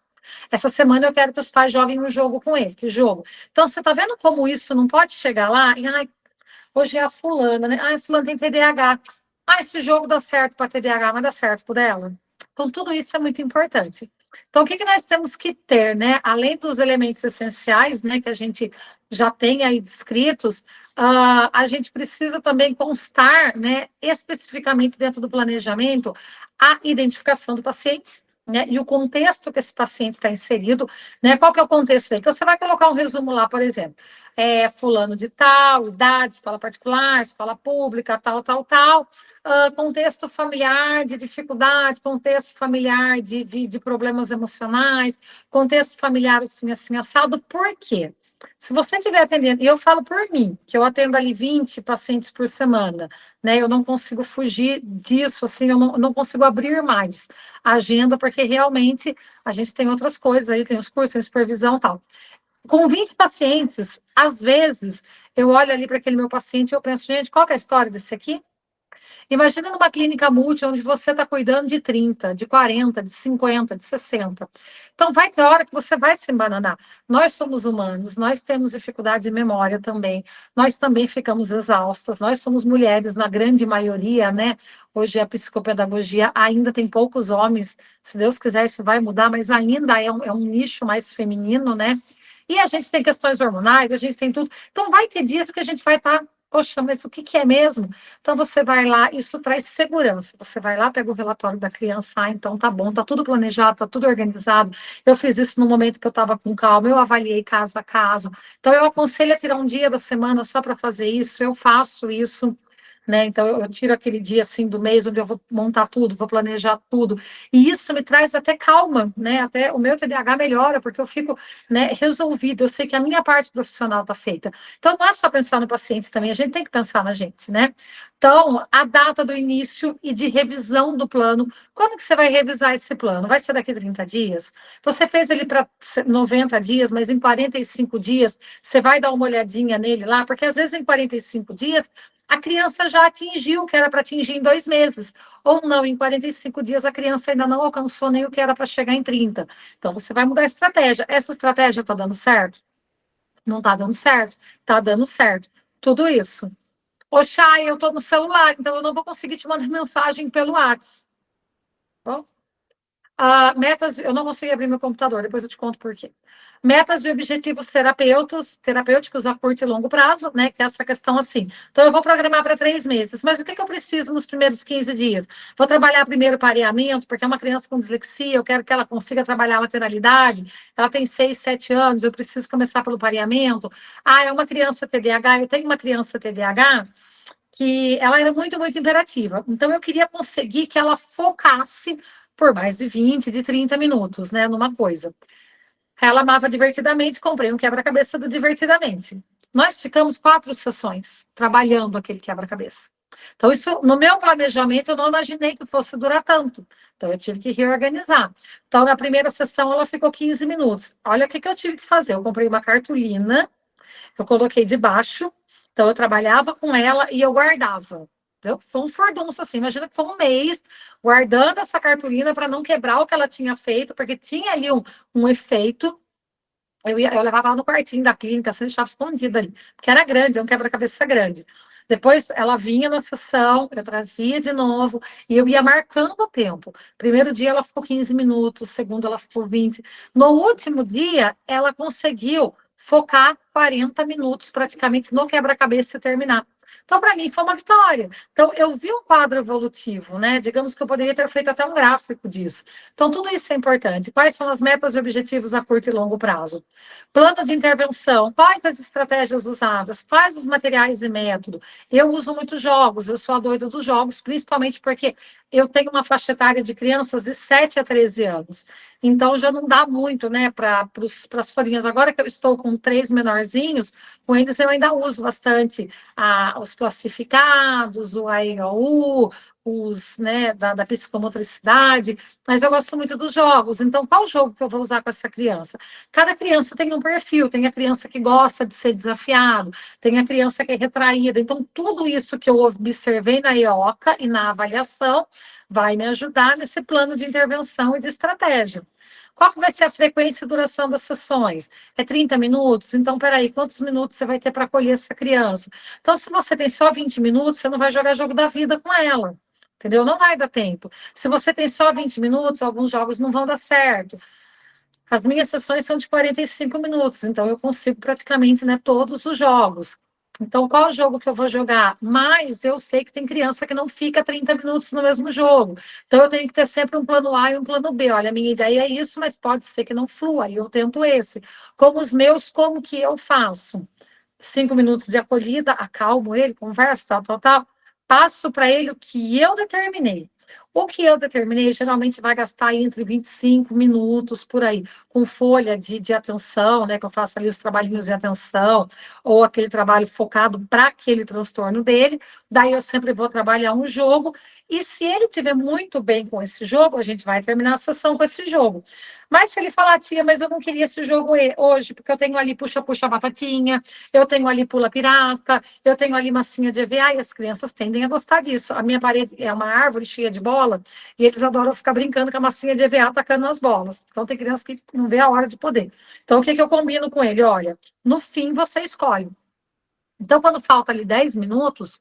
Essa semana eu quero que os pais joguem um jogo com ele. Que jogo? Então, você está vendo como isso não pode chegar lá e, ai, hoje é a fulana, né? Ai, fulana tem TDAH. Ah, esse jogo dá certo para TDAH, mas dá certo por ela. Então, tudo isso é muito importante. Então, o que nós temos que ter, né? Além dos elementos essenciais, né, que a gente já tem aí descritos, a gente precisa também constar, né, especificamente dentro do planejamento, a identificação do paciente, né, e o contexto que esse paciente está inserido, né, qual que é o contexto dele? Então, você vai colocar um resumo lá, por exemplo, fulano de tal, idade, escola particular, escola pública, tal, contexto familiar de dificuldade, contexto familiar de problemas emocionais, contexto familiar assim, assim, assado. Por quê? Se você estiver atendendo, e eu falo por mim, que eu atendo ali 20 pacientes por semana, né? Eu não consigo fugir disso, assim, eu não consigo abrir mais a agenda, porque realmente a gente tem outras coisas aí, tem os cursos, tem supervisão e tal. Com 20 pacientes, às vezes, eu olho ali para aquele meu paciente e eu penso, gente, qual que é a história desse aqui? Imagina numa clínica multi, onde você está cuidando de 30, de 40, de 50, de 60. Então, vai ter hora que você vai se embananar. Nós somos humanos, nós temos dificuldade de memória também, nós também ficamos exaustas, nós somos mulheres, na grande maioria, né? Hoje a psicopedagogia ainda tem poucos homens, se Deus quiser isso vai mudar, mas ainda é um nicho mais feminino, né? E a gente tem questões hormonais, a gente tem tudo. Então, vai ter dias que a gente vai estar poxa, mas o que é mesmo? Então, você vai lá, isso traz segurança. Você vai lá, pega o relatório da criança, então tá bom, tá tudo planejado, tá tudo organizado. Eu fiz isso no momento que eu estava com calma, eu avaliei caso a caso. Então, eu aconselho a tirar um dia da semana só para fazer isso, eu faço isso. né? Então, eu tiro aquele dia, assim, do mês onde eu vou montar tudo, vou planejar tudo. E isso me traz até calma, né? Até o meu TDAH melhora, porque eu fico, né, resolvida. Eu sei que a minha parte profissional está feita. Então, não é só pensar no paciente também, a gente tem que pensar na gente, né? Então, a data do início e de revisão do plano. Quando que você vai revisar esse plano? Vai ser daqui a 30 dias? Você fez ele para 90 dias, mas em 45 dias você vai dar uma olhadinha nele lá, porque às vezes em 45 dias a criança já atingiu o que era para atingir em 2 meses. Ou não, em 45 dias a criança ainda não alcançou nem o que era para chegar em 30. Então, você vai mudar a estratégia. Essa estratégia está dando certo? Não está dando certo? Está dando certo. Tudo isso. Ô, Chay, eu estou no celular, então eu não vou conseguir te mandar mensagem pelo WhatsApp. Bom? Metas, eu não consegui abrir meu computador, depois eu te conto por quê. Metas e objetivos terapêuticos a curto e longo prazo, né? Que é essa questão assim. Então, eu vou programar para 3 meses, mas o que eu preciso nos primeiros 15 dias? Vou trabalhar primeiro pareamento, porque é uma criança com dislexia, eu quero que ela consiga trabalhar a lateralidade, ela tem 6, 7 anos, eu preciso começar pelo pareamento. É uma criança TDAH, eu tenho uma criança TDAH que ela era muito, muito imperativa. Então, eu queria conseguir que ela focasse por mais de 20, de 30 minutos, né, numa coisa. Ela amava Divertidamente, comprei um quebra-cabeça do Divertidamente. Nós ficamos 4 sessões trabalhando aquele quebra-cabeça. Então, isso, no meu planejamento, eu não imaginei que fosse durar tanto. Então, eu tive que reorganizar. Então, na primeira sessão, ela ficou 15 minutos. Olha o que eu tive que fazer. Eu comprei uma cartolina, eu coloquei debaixo, então eu trabalhava com ela e eu guardava. Entendeu? Foi um furdunço, assim, imagina que foi um mês guardando essa cartolina para não quebrar o que ela tinha feito, porque tinha ali um efeito. Eu levava ela no quartinho da clínica, assim, deixava escondida ali, porque era grande, é um quebra-cabeça grande. Depois ela vinha na sessão, eu trazia de novo, e eu ia marcando o tempo. Primeiro dia ela ficou 15 minutos, segundo ela ficou 20. No último dia, ela conseguiu focar 40 minutos praticamente no quebra-cabeça e terminar. Então, para mim, foi uma vitória. Então, eu vi um quadro evolutivo, né? Digamos que eu poderia ter feito até um gráfico disso. Então, tudo isso é importante. Quais são as metas e objetivos a curto e longo prazo? Plano de intervenção, quais as estratégias usadas, quais os materiais e método. Eu uso muito jogos, eu sou a doida dos jogos, principalmente porque eu tenho uma faixa etária de crianças de 7 a 13 anos. Então, já não dá muito, né, para as folhinhas. Agora que eu estou com 3 menorzinhos, com eles eu ainda uso bastante os classificados, o AIHU, os, né, da psicomotricidade, mas eu gosto muito dos jogos. Então, qual jogo que eu vou usar com essa criança? Cada criança tem um perfil, tem a criança que gosta de ser desafiado, tem a criança que é retraída. Então, tudo isso que eu observei na EOCA e na avaliação vai me ajudar nesse plano de intervenção e de estratégia. Qual que vai ser a frequência e duração das sessões? É 30 minutos? Então, peraí, quantos minutos você vai ter para acolher essa criança? Então, se você tem só 20 minutos, você não vai jogar jogo da vida com ela. Entendeu? Não vai dar tempo. Se você tem só 20 minutos, alguns jogos não vão dar certo. As minhas sessões são de 45 minutos, então eu consigo praticamente, né, todos os jogos. Então, qual jogo que eu vou jogar? Mas eu sei que tem criança que não fica 30 minutos no mesmo jogo. Então, eu tenho que ter sempre um plano A e um plano B. Olha, a minha ideia é isso, mas pode ser que não flua, e eu tento esse. Como os meus, como que eu faço? 5 minutos de acolhida, acalmo ele, conversa, tal. Passo para ele o que eu determinei. O que eu determinei geralmente vai gastar entre 25 minutos por aí, com folha de atenção, né? Que eu faço ali os trabalhinhos de atenção, ou aquele trabalho focado para aquele transtorno dele. Daí eu sempre vou trabalhar um jogo, e se ele estiver muito bem com esse jogo, a gente vai terminar a sessão com esse jogo. Mas se ele falar, tia, mas eu não queria esse jogo hoje, porque eu tenho ali puxa-puxa batatinha, eu tenho ali pula pirata, eu tenho ali massinha de EVA, e as crianças tendem a gostar disso. A minha parede é uma árvore cheia de bola, e eles adoram ficar brincando com a massinha de EVA, atacando nas bolas. Então, tem crianças que não vê a hora de poder. Então, o que eu combino com ele? Olha, no fim, você escolhe. Então, quando falta ali 10 minutos,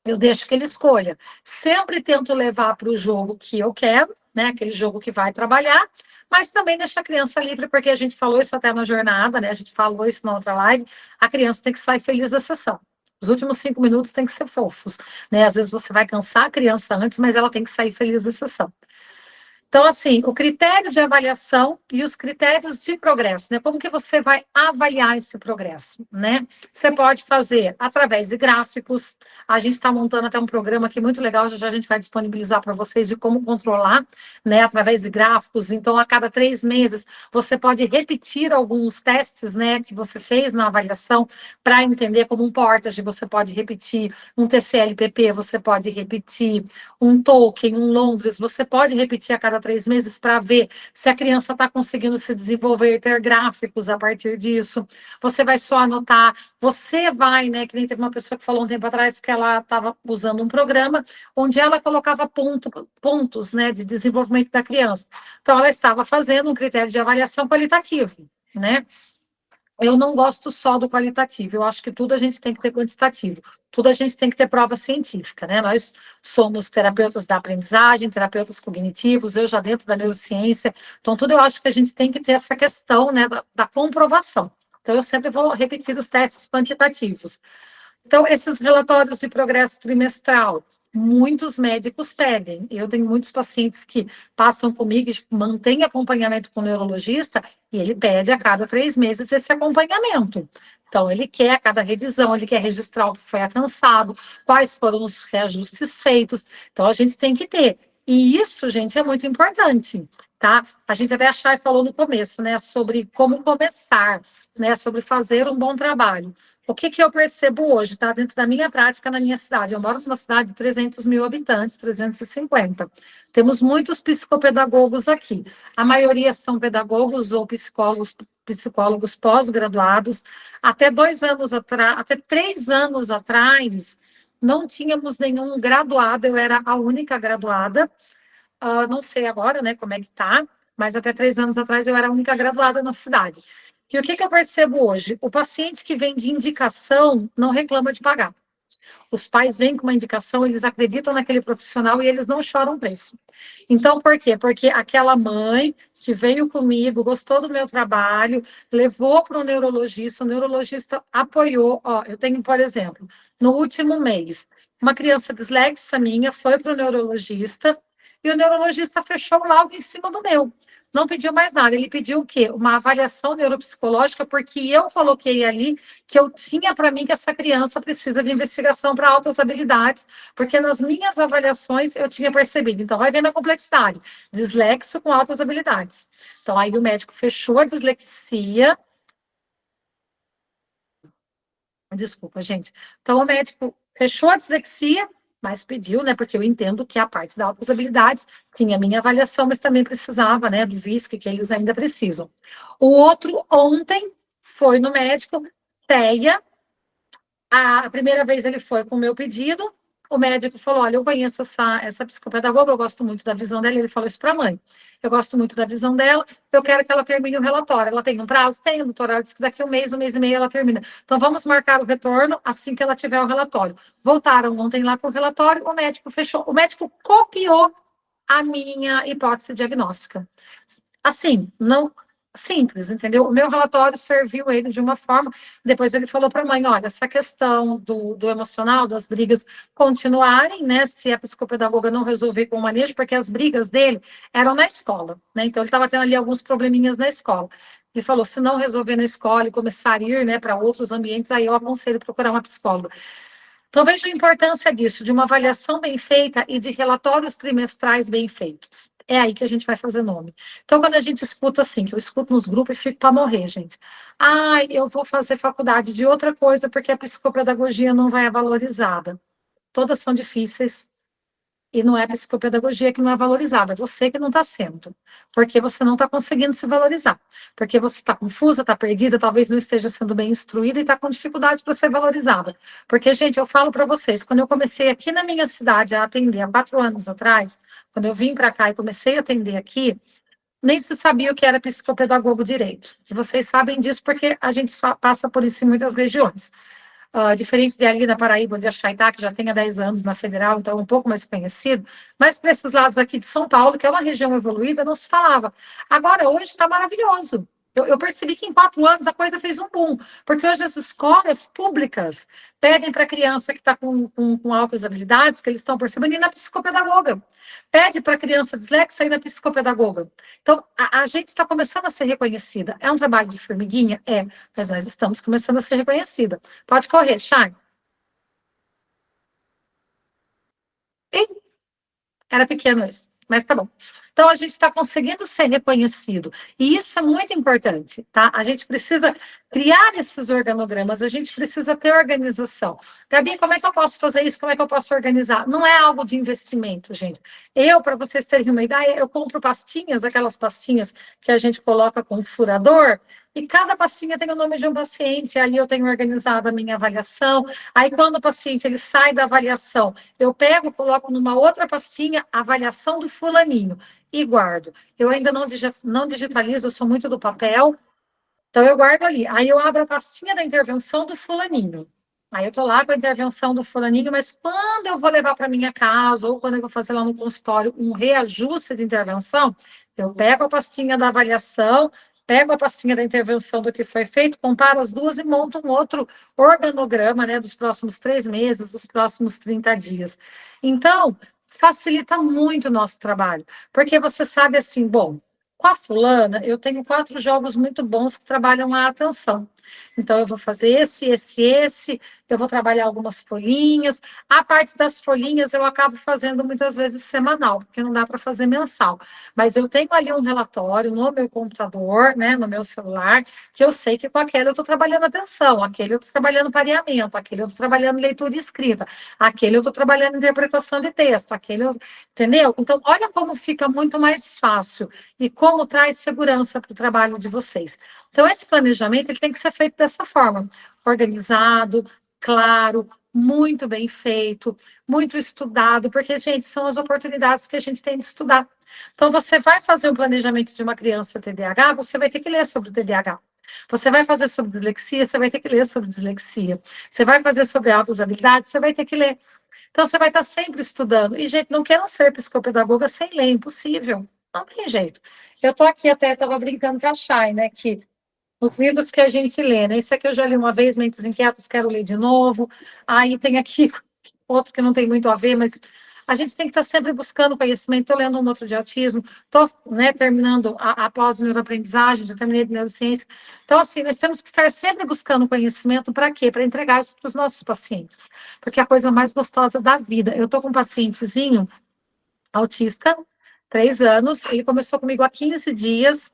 eu deixo que ele escolha. Sempre tento levar para o jogo que eu quero, né? Aquele jogo que vai trabalhar, mas também deixa a criança livre, porque a gente falou isso até na jornada, né? A gente falou isso na outra live. A criança tem que sair feliz da sessão. Os últimos 5 minutos tem que ser fofos, né? Às vezes você vai cansar a criança antes, mas ela tem que sair feliz da sessão. Então, assim, o critério de avaliação e os critérios de progresso, né? Como que você vai avaliar esse progresso, né? Você pode fazer através de gráficos. A gente está montando até um programa aqui muito legal, já a gente vai disponibilizar para vocês de como controlar, né? Através de gráficos. Então, a cada 3 meses, você pode repetir alguns testes, né? Que você fez na avaliação para entender como um Portage, você pode repetir um TCLPP, você pode repetir um Tolkien, um Londres, você pode repetir a cada 3 meses para ver se a criança está conseguindo se desenvolver e ter gráficos a partir disso. Você vai só anotar, você vai, né? Que nem teve uma pessoa que falou um tempo atrás que ela estava usando um programa onde ela colocava pontos, né, de desenvolvimento da criança. Então, ela estava fazendo um critério de avaliação qualitativo, né? Eu não gosto só do qualitativo, eu acho que tudo a gente tem que ter quantitativo, tudo a gente tem que ter prova científica, né? Nós somos terapeutas da aprendizagem, terapeutas cognitivos, eu já dentro da neurociência, então tudo eu acho que a gente tem que ter essa questão, né, da comprovação. Então, eu sempre vou repetir os testes quantitativos. Então, esses relatórios de progresso trimestral, muitos médicos pedem. Eu tenho muitos pacientes que passam comigo e mantêm acompanhamento com o neurologista, e ele pede a cada 3 meses esse acompanhamento. Então, ele quer a cada revisão, ele quer registrar o que foi alcançado, quais foram os reajustes feitos. Então, a gente tem que ter. E isso, gente, é muito importante, tá? A gente até achar e falou no começo, né, sobre como começar, né, sobre fazer um bom trabalho. O que eu percebo hoje, tá? Dentro da minha prática na minha cidade. Eu moro numa cidade de 300 mil habitantes, 350. Temos muitos psicopedagogos aqui. A maioria são pedagogos ou psicólogos pós-graduados. Até 2 anos atrás, até 3 anos atrás, não tínhamos nenhum graduado, eu era a única graduada. Não sei agora, né, como é que tá, mas até 3 anos atrás eu era a única graduada na cidade. E o que eu percebo hoje? O paciente que vem de indicação não reclama de pagar. Os pais vêm com uma indicação, eles acreditam naquele profissional e eles não choram preço. Então, por quê? Porque aquela mãe que veio comigo, gostou do meu trabalho, levou para o neurologista apoiou. Ó, eu tenho, por exemplo, no último mês, uma criança dislexa minha foi para o neurologista e o neurologista fechou logo em cima do meu. Não pediu mais nada, ele pediu o quê? Uma avaliação neuropsicológica, porque eu coloquei ali que eu tinha para mim que essa criança precisa de investigação para altas habilidades, porque nas minhas avaliações eu tinha percebido. Então, vai vendo a complexidade. Dislexo com altas habilidades. Então, aí o médico fechou a dislexia. Desculpa, gente. Então, o médico fechou a dislexia, mas pediu, né? Porque eu entendo que a parte das altas habilidades tinha a minha avaliação, mas também precisava, né? Do VISC, que eles ainda precisam. O outro, ontem, foi no médico, TEA. A primeira vez ele foi com o meu pedido, o médico falou, olha, eu conheço essa psicopedagoga, eu gosto muito da visão dela, ele falou isso para a mãe. Eu gosto muito da visão dela, eu quero que ela termine o relatório. Ela tem um prazo? Tem, a doutora disse que daqui um mês e meio ela termina. Então, vamos marcar o retorno assim que ela tiver o relatório. Voltaram ontem lá com o relatório, o médico fechou. O médico copiou a minha hipótese diagnóstica. Assim, não simples, entendeu? O meu relatório serviu ele de uma forma, depois ele falou para a mãe, olha, essa questão do emocional, das brigas continuarem, né, se a psicopedagoga não resolver com o manejo, porque as brigas dele eram na escola, né, então ele estava tendo ali alguns probleminhas na escola. Ele falou, se não resolver na escola e começar a ir, né, para outros ambientes, aí eu aconselho procurar uma psicóloga. Então, veja a importância disso, de uma avaliação bem feita e de relatórios trimestrais bem feitos. É aí que a gente vai fazer nome. Então, quando a gente escuta assim, que eu escuto nos grupos e fico para morrer, gente. Ah, eu vou fazer faculdade de outra coisa porque a psicopedagogia não vai valorizada. Todas são difíceis e não é a psicopedagogia que não é valorizada, é você que não está sendo, porque você não está conseguindo se valorizar, porque você está confusa, está perdida, talvez não esteja sendo bem instruída e está com dificuldades para ser valorizada. Porque, gente, eu falo para vocês, quando eu comecei aqui na minha cidade a atender, há 4 anos atrás, quando eu vim para cá e comecei a atender aqui, nem se sabia o que era psicopedagogo direito. E vocês sabem disso porque a gente passa por isso em muitas regiões. Diferente de ali na Paraíba, onde a Chaitá, que já tem há 10 anos na Federal, então é um pouco mais conhecido, mas para esses lados aqui de São Paulo, que é uma região evoluída, não se falava. Agora, hoje está maravilhoso. Eu percebi que em 4 anos a coisa fez um boom, porque hoje as escolas públicas pedem para a criança que está com altas habilidades, que eles estão percebendo, ir na psicopedagoga. Pede para a criança dislexa ir na psicopedagoga. Então, a gente está começando a ser reconhecida. É um trabalho de formiguinha? É, mas nós estamos começando a ser reconhecida. Pode correr, Chay. Era pequeno esse, mas tá bom. Então, a gente está conseguindo ser reconhecido. E isso é muito importante, tá? A gente precisa criar esses organogramas, a gente precisa ter organização. Gabi, como é que eu posso fazer isso? Como é que eu posso organizar? Não é algo de investimento, gente. Para vocês terem uma ideia, eu compro pastinhas, aquelas pastinhas que a gente coloca com furador, e cada pastinha tem o nome de um paciente. Ali eu tenho organizado a minha avaliação. Aí, quando o paciente ele sai da avaliação, eu pego, coloco numa outra pastinha a avaliação do fulaninho e guardo. Eu ainda não digitalizo, eu sou muito do papel, então eu guardo ali. Aí eu abro a pastinha da intervenção do fulaninho. Aí eu estou lá com a intervenção do fulaninho, mas quando eu vou levar para minha casa, ou quando eu vou fazer lá no consultório um reajuste de intervenção, eu pego a pastinha da avaliação, pego a pastinha da intervenção do que foi feito, comparo as duas e monto um outro organograma, né, dos próximos 3 meses, dos próximos 30 dias. Então, facilita muito o nosso trabalho, porque você sabe assim, bom, com a fulana, eu tenho 4 jogos muito bons que trabalham a atenção. Então, eu vou fazer esse, eu vou trabalhar algumas folhinhas. A parte das folhinhas eu acabo fazendo muitas vezes semanal, porque não dá para fazer mensal. Mas eu tenho ali um relatório no meu computador, né, no meu celular, que eu sei que com aquele eu estou trabalhando atenção, aquele eu estou trabalhando pareamento, aquele eu estou trabalhando leitura e escrita, aquele eu estou trabalhando interpretação de texto, aquele eu... Entendeu? Então, olha como fica muito mais fácil e como traz segurança para o trabalho de vocês. Então, esse planejamento ele tem que ser feito dessa forma, organizado, claro, muito bem feito, muito estudado, porque, gente, são as oportunidades que a gente tem de estudar. Então, você vai fazer um planejamento de uma criança TDAH, você vai ter que ler sobre o TDAH. Você vai fazer sobre dislexia, você vai ter que ler sobre dislexia. Você vai fazer sobre altas habilidades, você vai ter que ler. Então, você vai estar sempre estudando. E, gente, não quero ser psicopedagoga sem ler, impossível. Não tem jeito. Eu estou aqui até, estava brincando com a Chay, né, que os livros que a gente lê, né? Esse aqui eu já li uma vez, Mentes Inquietas, quero ler de novo. Aí tem aqui outro que não tem muito a ver, mas a gente tem que estar sempre buscando conhecimento. Estou lendo um outro de autismo, estou, né, terminando a pós-neuroaprendizagem, já terminei de neurociência. Então, assim, nós temos que estar sempre buscando conhecimento para quê? Para entregar isso para os nossos pacientes. Porque é a coisa mais gostosa da vida. Eu estou com um pacientezinho autista, 3 anos, ele começou comigo há 15 dias.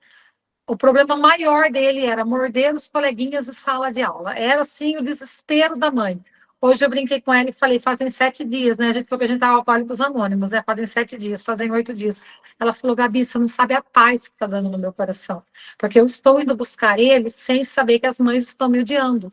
O problema maior dele era morder os coleguinhas de sala de aula. Era, assim, o desespero da mãe. Hoje eu brinquei com ela e falei, fazem 7 dias, né? A gente falou que a gente estava alcoólicos anônimos, né? Fazem 7 dias, fazem 8 dias. Ela falou, Gabi, você não sabe a paz que está dando no meu coração. Porque eu estou indo buscar ele sem saber que as mães estão me odiando.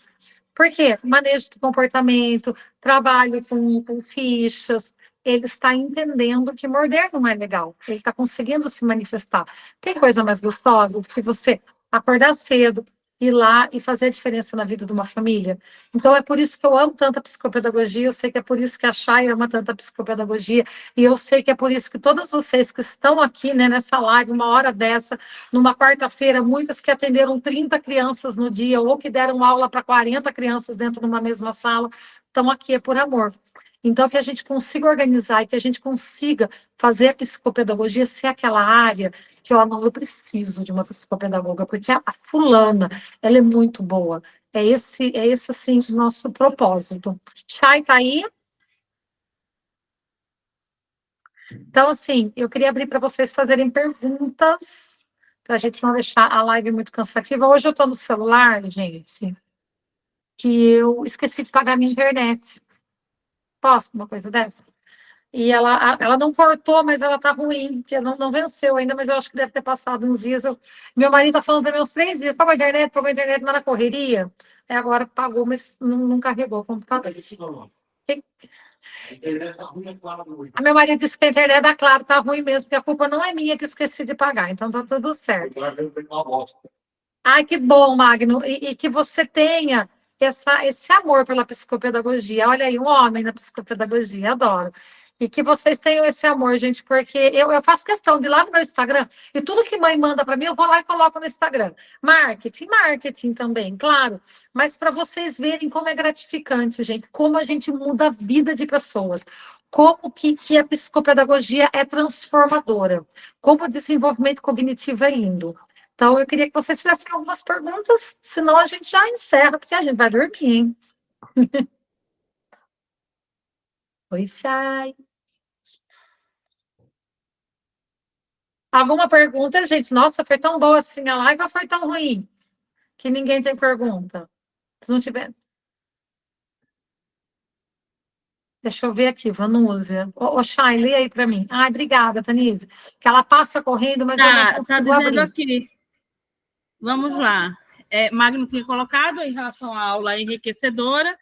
Por quê? Manejo de comportamento, trabalho com fichas, ele está entendendo que morder não é legal, ele está conseguindo se manifestar. Tem coisa mais gostosa do que você acordar cedo, ir lá e fazer a diferença na vida de uma família? Então, é por isso que eu amo tanto a psicopedagogia, eu sei que é por isso que a Chay ama tanto a psicopedagogia, e eu sei que é por isso que todas vocês que estão aqui, né, nessa live, uma hora dessa, numa quarta-feira, muitas que atenderam 30 crianças no dia, ou que deram aula para 40 crianças dentro de uma mesma sala, estão aqui é por amor. Então, que a gente consiga organizar e que a gente consiga fazer a psicopedagogia ser aquela área que, ó, não, eu preciso de uma psicopedagoga, porque a fulana, ela é muito boa. É esse assim, o nosso propósito. Chay, tá aí? Então, assim, eu queria abrir para vocês fazerem perguntas, para a gente não deixar a live muito cansativa. Hoje eu estou no celular, gente, que eu esqueci de pagar minha internet. Posso uma coisa dessa? E ela não cortou, mas ela tá ruim, porque não venceu ainda, mas eu acho que deve ter passado uns dias. Meu marido tá falando para mim uns 3 dias, pagou a internet, mas na correria. Aí agora pagou, mas não carregou o computador. A meu marido disse que a internet da Claro tá ruim mesmo, porque a culpa não é minha que esqueci de pagar, então tá tudo certo. Ai, que bom, Magno, e que você tenha esse amor pela psicopedagogia. Olha aí, um homem na psicopedagogia, adoro. E que vocês tenham esse amor, gente, porque eu faço questão de ir lá no meu Instagram e tudo que mãe manda para mim, eu vou lá e coloco no Instagram. Marketing também, claro. Mas para vocês verem como é gratificante, gente, como a gente muda a vida de pessoas, como que a psicopedagogia é transformadora, como o desenvolvimento cognitivo é lindo. Então, eu queria que vocês fizessem algumas perguntas, senão a gente já encerra, porque a gente vai dormir, hein? Oi, Chay. Alguma pergunta, gente? Nossa, foi tão boa assim a live ou foi tão ruim que ninguém tem pergunta? Se não tiver. Deixa eu ver aqui, Vanúzia. Ô, Chay, lê aí para mim. Ai, obrigada, Tanise. Que ela passa correndo, mas eu não Tá consigo dizendo abrir. aqui. Vamos lá. Magno tinha colocado em relação à aula enriquecedora.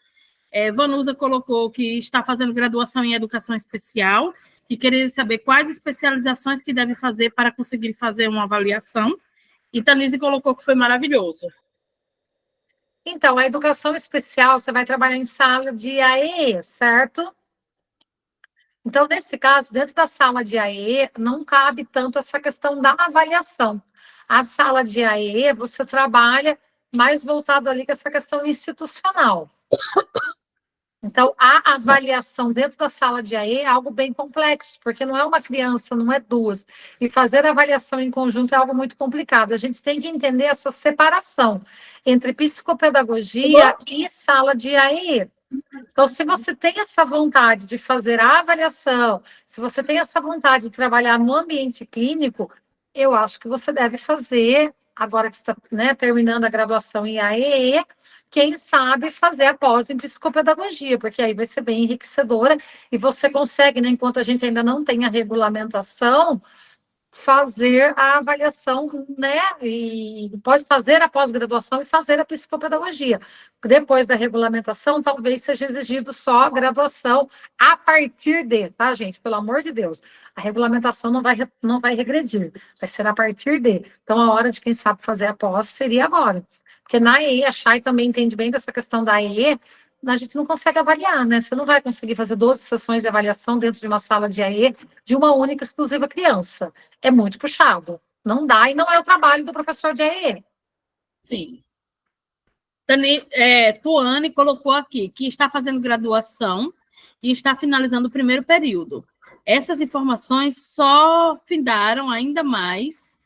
Vanusa colocou que está fazendo graduação em educação especial e queria saber quais especializações que deve fazer para conseguir fazer uma avaliação. E Tanise colocou que foi maravilhoso. Então, a educação especial, você vai trabalhar em sala de AEE, certo? Então, nesse caso, dentro da sala de AE, não cabe tanto essa questão da avaliação. A sala de AE, você trabalha mais voltado ali com essa questão institucional. Então, a avaliação dentro da sala de AE é algo bem complexo, porque não é uma criança, não é duas. E fazer a avaliação em conjunto é algo muito complicado. A gente tem que entender essa separação entre psicopedagogia e sala de AE. Então, se você tem essa vontade de fazer a avaliação, se você tem essa vontade de trabalhar no ambiente clínico, eu acho que você deve fazer, agora que está, né, terminando a graduação em AEE, quem sabe fazer a pós em psicopedagogia, porque aí vai ser bem enriquecedora e você consegue, né, enquanto a gente ainda não tem a regulamentação, fazer a avaliação, né? E pode fazer a pós-graduação e fazer a psicopedagogia. Depois da regulamentação, talvez seja exigido só a graduação a partir de, tá, gente? Pelo amor de Deus. A regulamentação não vai regredir, vai ser a partir de. Então, a hora de quem sabe fazer a pós seria agora. Porque na EE, a Chay também entende bem dessa questão da EE, a gente não consegue avaliar, né? Você não vai conseguir fazer 12 sessões de avaliação dentro de uma sala de AE de uma única exclusiva criança. É muito puxado. Não dá e não é o trabalho do professor de AE. Sim. Tuane colocou aqui que está fazendo graduação e está finalizando o primeiro período. Essas informações só findaram ainda mais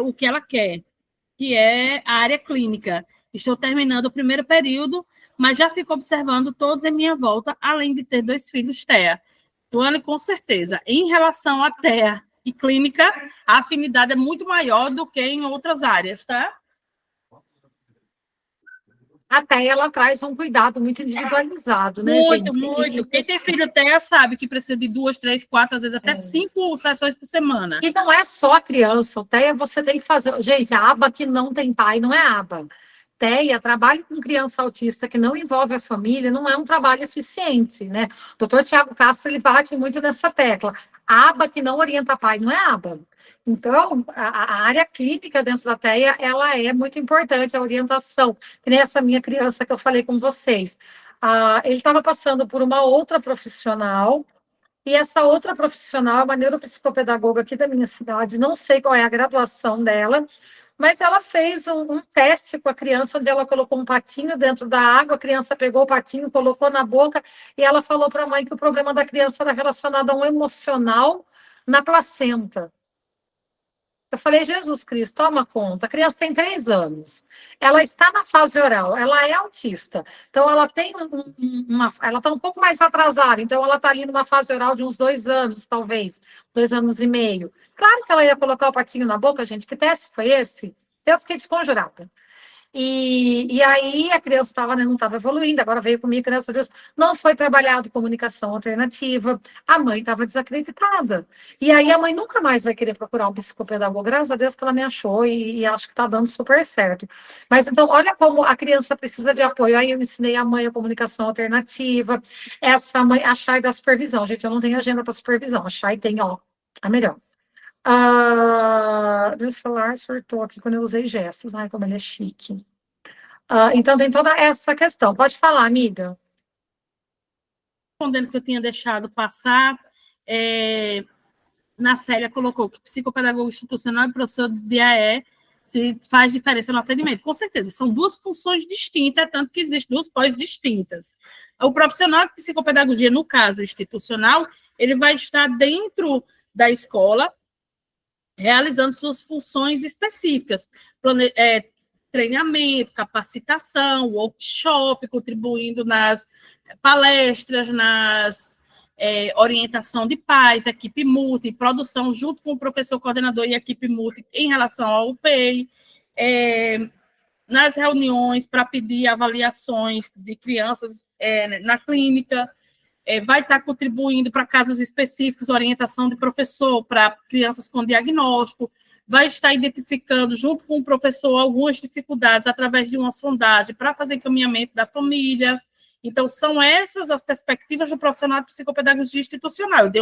o que ela quer, que é a área clínica. Estou terminando o primeiro período, mas já fico observando todos em minha volta, além de ter 2 filhos TEA. Tuane, com certeza. Em relação a TEA e clínica, a afinidade é muito maior do que em outras áreas, tá? Até ela traz um cuidado muito individualizado, né, muito, gente? muito. Quem tem filho TEA sabe que precisa de 2, 3, 4, às vezes até 5 sessões por semana. E não é só a criança, o TEA você tem que fazer. Gente, a aba que não tem pai não é aba. TEA, trabalho com criança autista que não envolve a família, não é um trabalho eficiente, né? O doutor Tiago Castro, ele bate muito nessa tecla. A aba que não orienta pai não é aba. Então, a área clínica dentro da TEA, ela é muito importante, a orientação. Que nem essa minha criança que eu falei com vocês. Ele estava passando por uma outra profissional, e essa outra profissional é uma neuropsicopedagoga aqui da minha cidade, não sei qual é a graduação dela, mas ela fez um teste com a criança, onde ela colocou um patinho dentro da água, a criança pegou o patinho, colocou na boca, e ela falou para a mãe que o problema da criança era relacionado a um emocional na placenta. Eu falei, Jesus Cristo, toma conta. A criança tem 3 anos. Ela está na fase oral, ela é autista. Então, ela tem ela está um pouco mais atrasada. Então, ela está ali numa fase oral de uns 2 anos, talvez, 2 anos e meio. Claro que ela ia colocar o patinho na boca, gente. Que teste foi esse? Eu fiquei desconjurada. E aí a criança estava, né, não estava evoluindo, agora veio comigo, graças a Deus, não foi trabalhado comunicação alternativa, a mãe estava desacreditada. E aí a mãe nunca mais vai querer procurar um psicopedagogo, graças a Deus que ela me achou e acho que está dando super certo. Mas então, olha como a criança precisa de apoio. Aí eu ensinei a mãe a comunicação alternativa, essa mãe, a Chay da supervisão. Gente, eu não tenho agenda para supervisão, a Chay tem, ó, a melhor. Meu celular surtou aqui quando eu usei gestos. Ai, como ele é chique. Então, tem toda essa questão. Pode falar, amiga. Respondendo que eu tinha deixado passar, na Célia colocou que psicopedagogo institucional e professor de AE se faz diferença no atendimento. Com certeza, são duas funções distintas, tanto que existem duas pós distintas. O profissional de psicopedagogia, no caso institucional, ele vai estar dentro da escola, realizando suas funções específicas, treinamento, capacitação, workshop, contribuindo nas palestras, nas orientação de pais, equipe multi, produção junto com o professor coordenador e equipe multi em relação ao UPEI, nas reuniões para pedir avaliações de crianças na clínica, vai estar contribuindo para casos específicos, orientação de professor para crianças com diagnóstico, vai estar identificando, junto com o professor, algumas dificuldades através de uma sondagem para fazer encaminhamento da família. Então, são essas as perspectivas do profissional de psicopedagogia institucional. Eu dei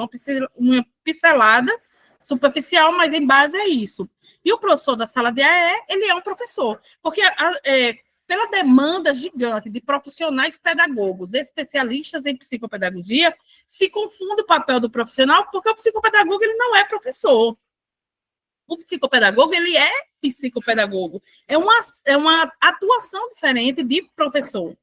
uma pincelada superficial, mas em base é isso. E o professor da sala de AE, ele é um professor, porque pela demanda gigante de profissionais pedagogos, especialistas em psicopedagogia, se confunde o papel do profissional, porque o psicopedagogo ele não é professor. O psicopedagogo, ele é psicopedagogo. É uma atuação diferente de professor.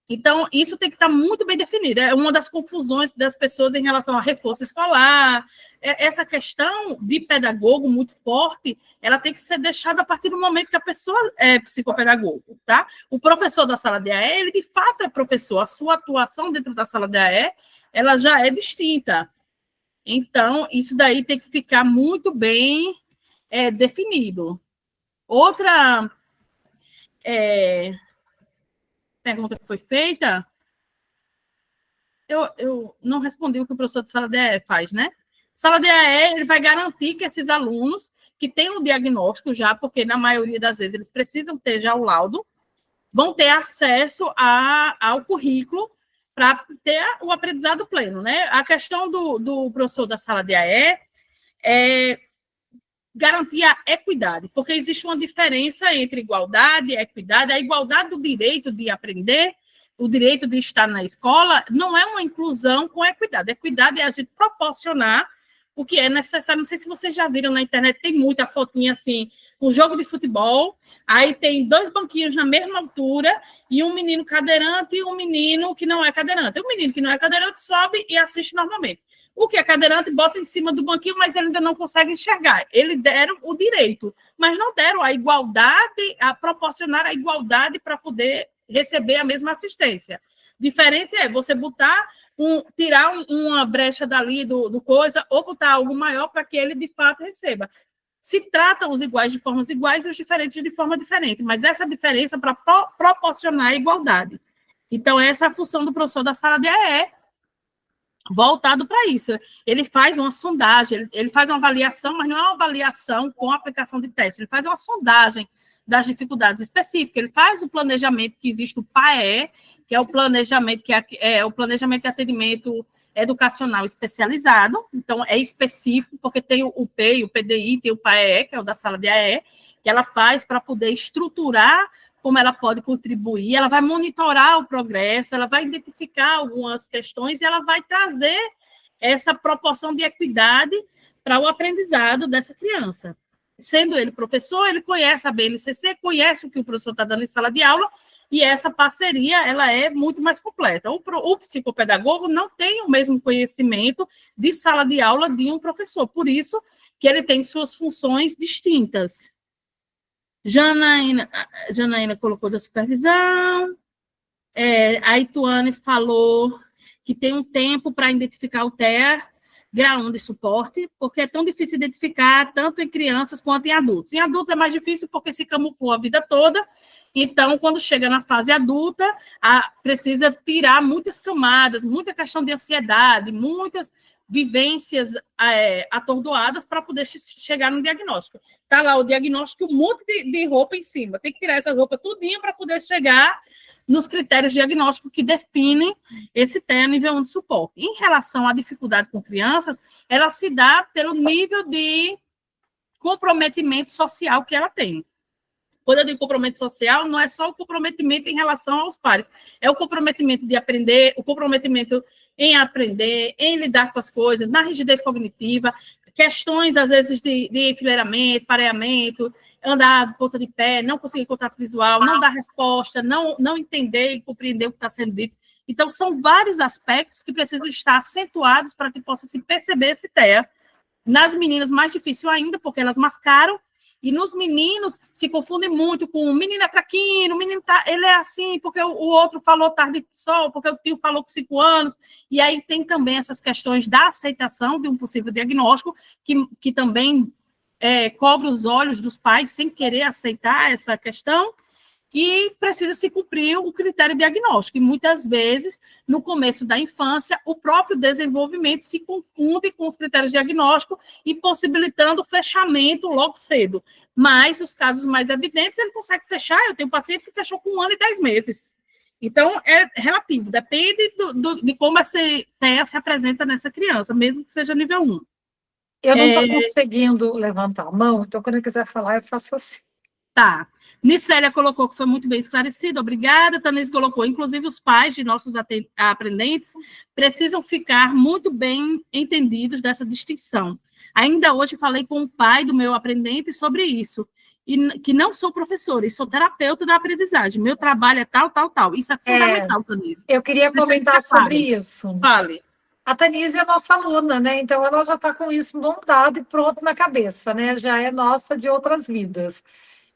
Então, isso tem que estar muito bem definido. É uma das confusões das pessoas em relação a reforço escolar. Essa questão de pedagogo muito forte, ela tem que ser deixada a partir do momento que a pessoa é psicopedagogo, tá? O professor da sala de AE, ele de fato é professor. A sua atuação dentro da sala de AE, ela já é distinta. Então, isso daí tem que ficar muito bem definido. Outra pergunta que foi feita, eu não respondi o que o professor de sala de AE faz, né? Sala de AE, ele vai garantir que esses alunos que têm um diagnóstico já, porque na maioria das vezes eles precisam ter já o laudo, vão ter acesso ao currículo para ter o aprendizado pleno, né? A questão do professor da sala de AE é garantir a equidade, porque existe uma diferença entre igualdade e equidade. A igualdade do direito de aprender, o direito de estar na escola, não é uma inclusão com equidade. Equidade é a gente proporcionar o que é necessário. Não sei se vocês já viram na internet, tem muita fotinha assim, um jogo de futebol, aí tem 2 banquinhos na mesma altura, e um menino cadeirante e um menino que não é cadeirante. O menino que não é cadeirante sobe e assiste normalmente. O que é cadeirante bota em cima do banquinho, mas ele ainda não consegue enxergar. Eles deram o direito, mas não deram a igualdade, a proporcionar a igualdade para poder receber a mesma assistência. Diferente é você tirar uma brecha dali do coisa, ou botar algo maior para que ele, de fato, receba. Se tratam os iguais de formas iguais e os diferentes de forma diferente, mas essa diferença para proporcionar a igualdade. Então, essa é a função do professor da sala de AE, voltado para isso. Ele faz uma sondagem, ele faz uma avaliação, mas não é uma avaliação com aplicação de teste, ele faz uma sondagem das dificuldades específicas, ele faz o planejamento, que existe o PAE, que é o planejamento, o planejamento de atendimento educacional especializado, então é específico, porque tem o PEI, o PDI, tem o PAE, que é o da sala de AE, que ela faz para poder estruturar como ela pode contribuir, ela vai monitorar o progresso, ela vai identificar algumas questões e ela vai trazer essa proporção de equidade para o aprendizado dessa criança. Sendo ele professor, ele conhece a BNCC, conhece o que o professor está dando em sala de aula, e essa parceria ela é muito mais completa. O psicopedagogo não tem o mesmo conhecimento de sala de aula de um professor, por isso que ele tem suas funções distintas. Janaína colocou da supervisão, a Ituane falou que tem um tempo para identificar o TEA, grau 1 de suporte, porque é tão difícil identificar tanto em crianças quanto em adultos. Em adultos é mais difícil porque se camuflou a vida toda, então, quando chega na fase adulta, precisa tirar muitas camadas, muita questão de ansiedade, muitas vivências atordoadas para poder chegar no diagnóstico. Está lá o diagnóstico, um monte de roupa em cima. Tem que tirar essa roupa tudinha para poder chegar nos critérios diagnósticos que definem esse TEA nível 1 de suporte. Em relação à dificuldade com crianças, ela se dá pelo nível de comprometimento social que ela tem. Quando eu digo comprometimento social, não é só o comprometimento em relação aos pares, é o comprometimento de aprender, o comprometimento em aprender, em lidar com as coisas, na rigidez cognitiva, questões, às vezes, de enfileiramento, pareamento, andar de ponta de pé, não conseguir contato visual, não dar resposta, não entender e compreender o que está sendo dito. Então, são vários aspectos que precisam estar acentuados para que possa se perceber esse TEA. Nas meninas, mais difícil ainda, porque elas mascaram, e nos meninos se confundem muito com o menino é traquino, o menino ele é assim, porque o outro falou tarde de sol, porque o tio falou com 5 anos, e aí tem também essas questões da aceitação de um possível diagnóstico, que também cobre os olhos dos pais sem querer aceitar essa questão, e precisa se cumprir o critério diagnóstico. E muitas vezes, no começo da infância, o próprio desenvolvimento se confunde com os critérios diagnósticos e possibilitando o fechamento logo cedo. Mas os casos mais evidentes, ele consegue fechar. Eu tenho um paciente que fechou com 1 ano e 10 meses. Então, é relativo, depende de como essa TEA se apresenta nessa criança, mesmo que seja nível 1. Eu não estou conseguindo levantar a mão, então quando eu quiser falar, eu faço assim. Tá. Nicélia colocou que foi muito bem esclarecido, obrigada. Tanês colocou, inclusive os pais de nossos aprendentes precisam ficar muito bem entendidos dessa distinção. Ainda hoje falei com o pai do meu aprendente sobre isso, e que não sou professora, e sou terapeuta da aprendizagem. Meu trabalho é tal, tal, tal. Isso é fundamental, Tanise. Eu queria comentar sobre isso. Fale. A Tanise é nossa aluna, né? Então ela já está com isso montado e pronto na cabeça, né? Já é nossa de outras vidas.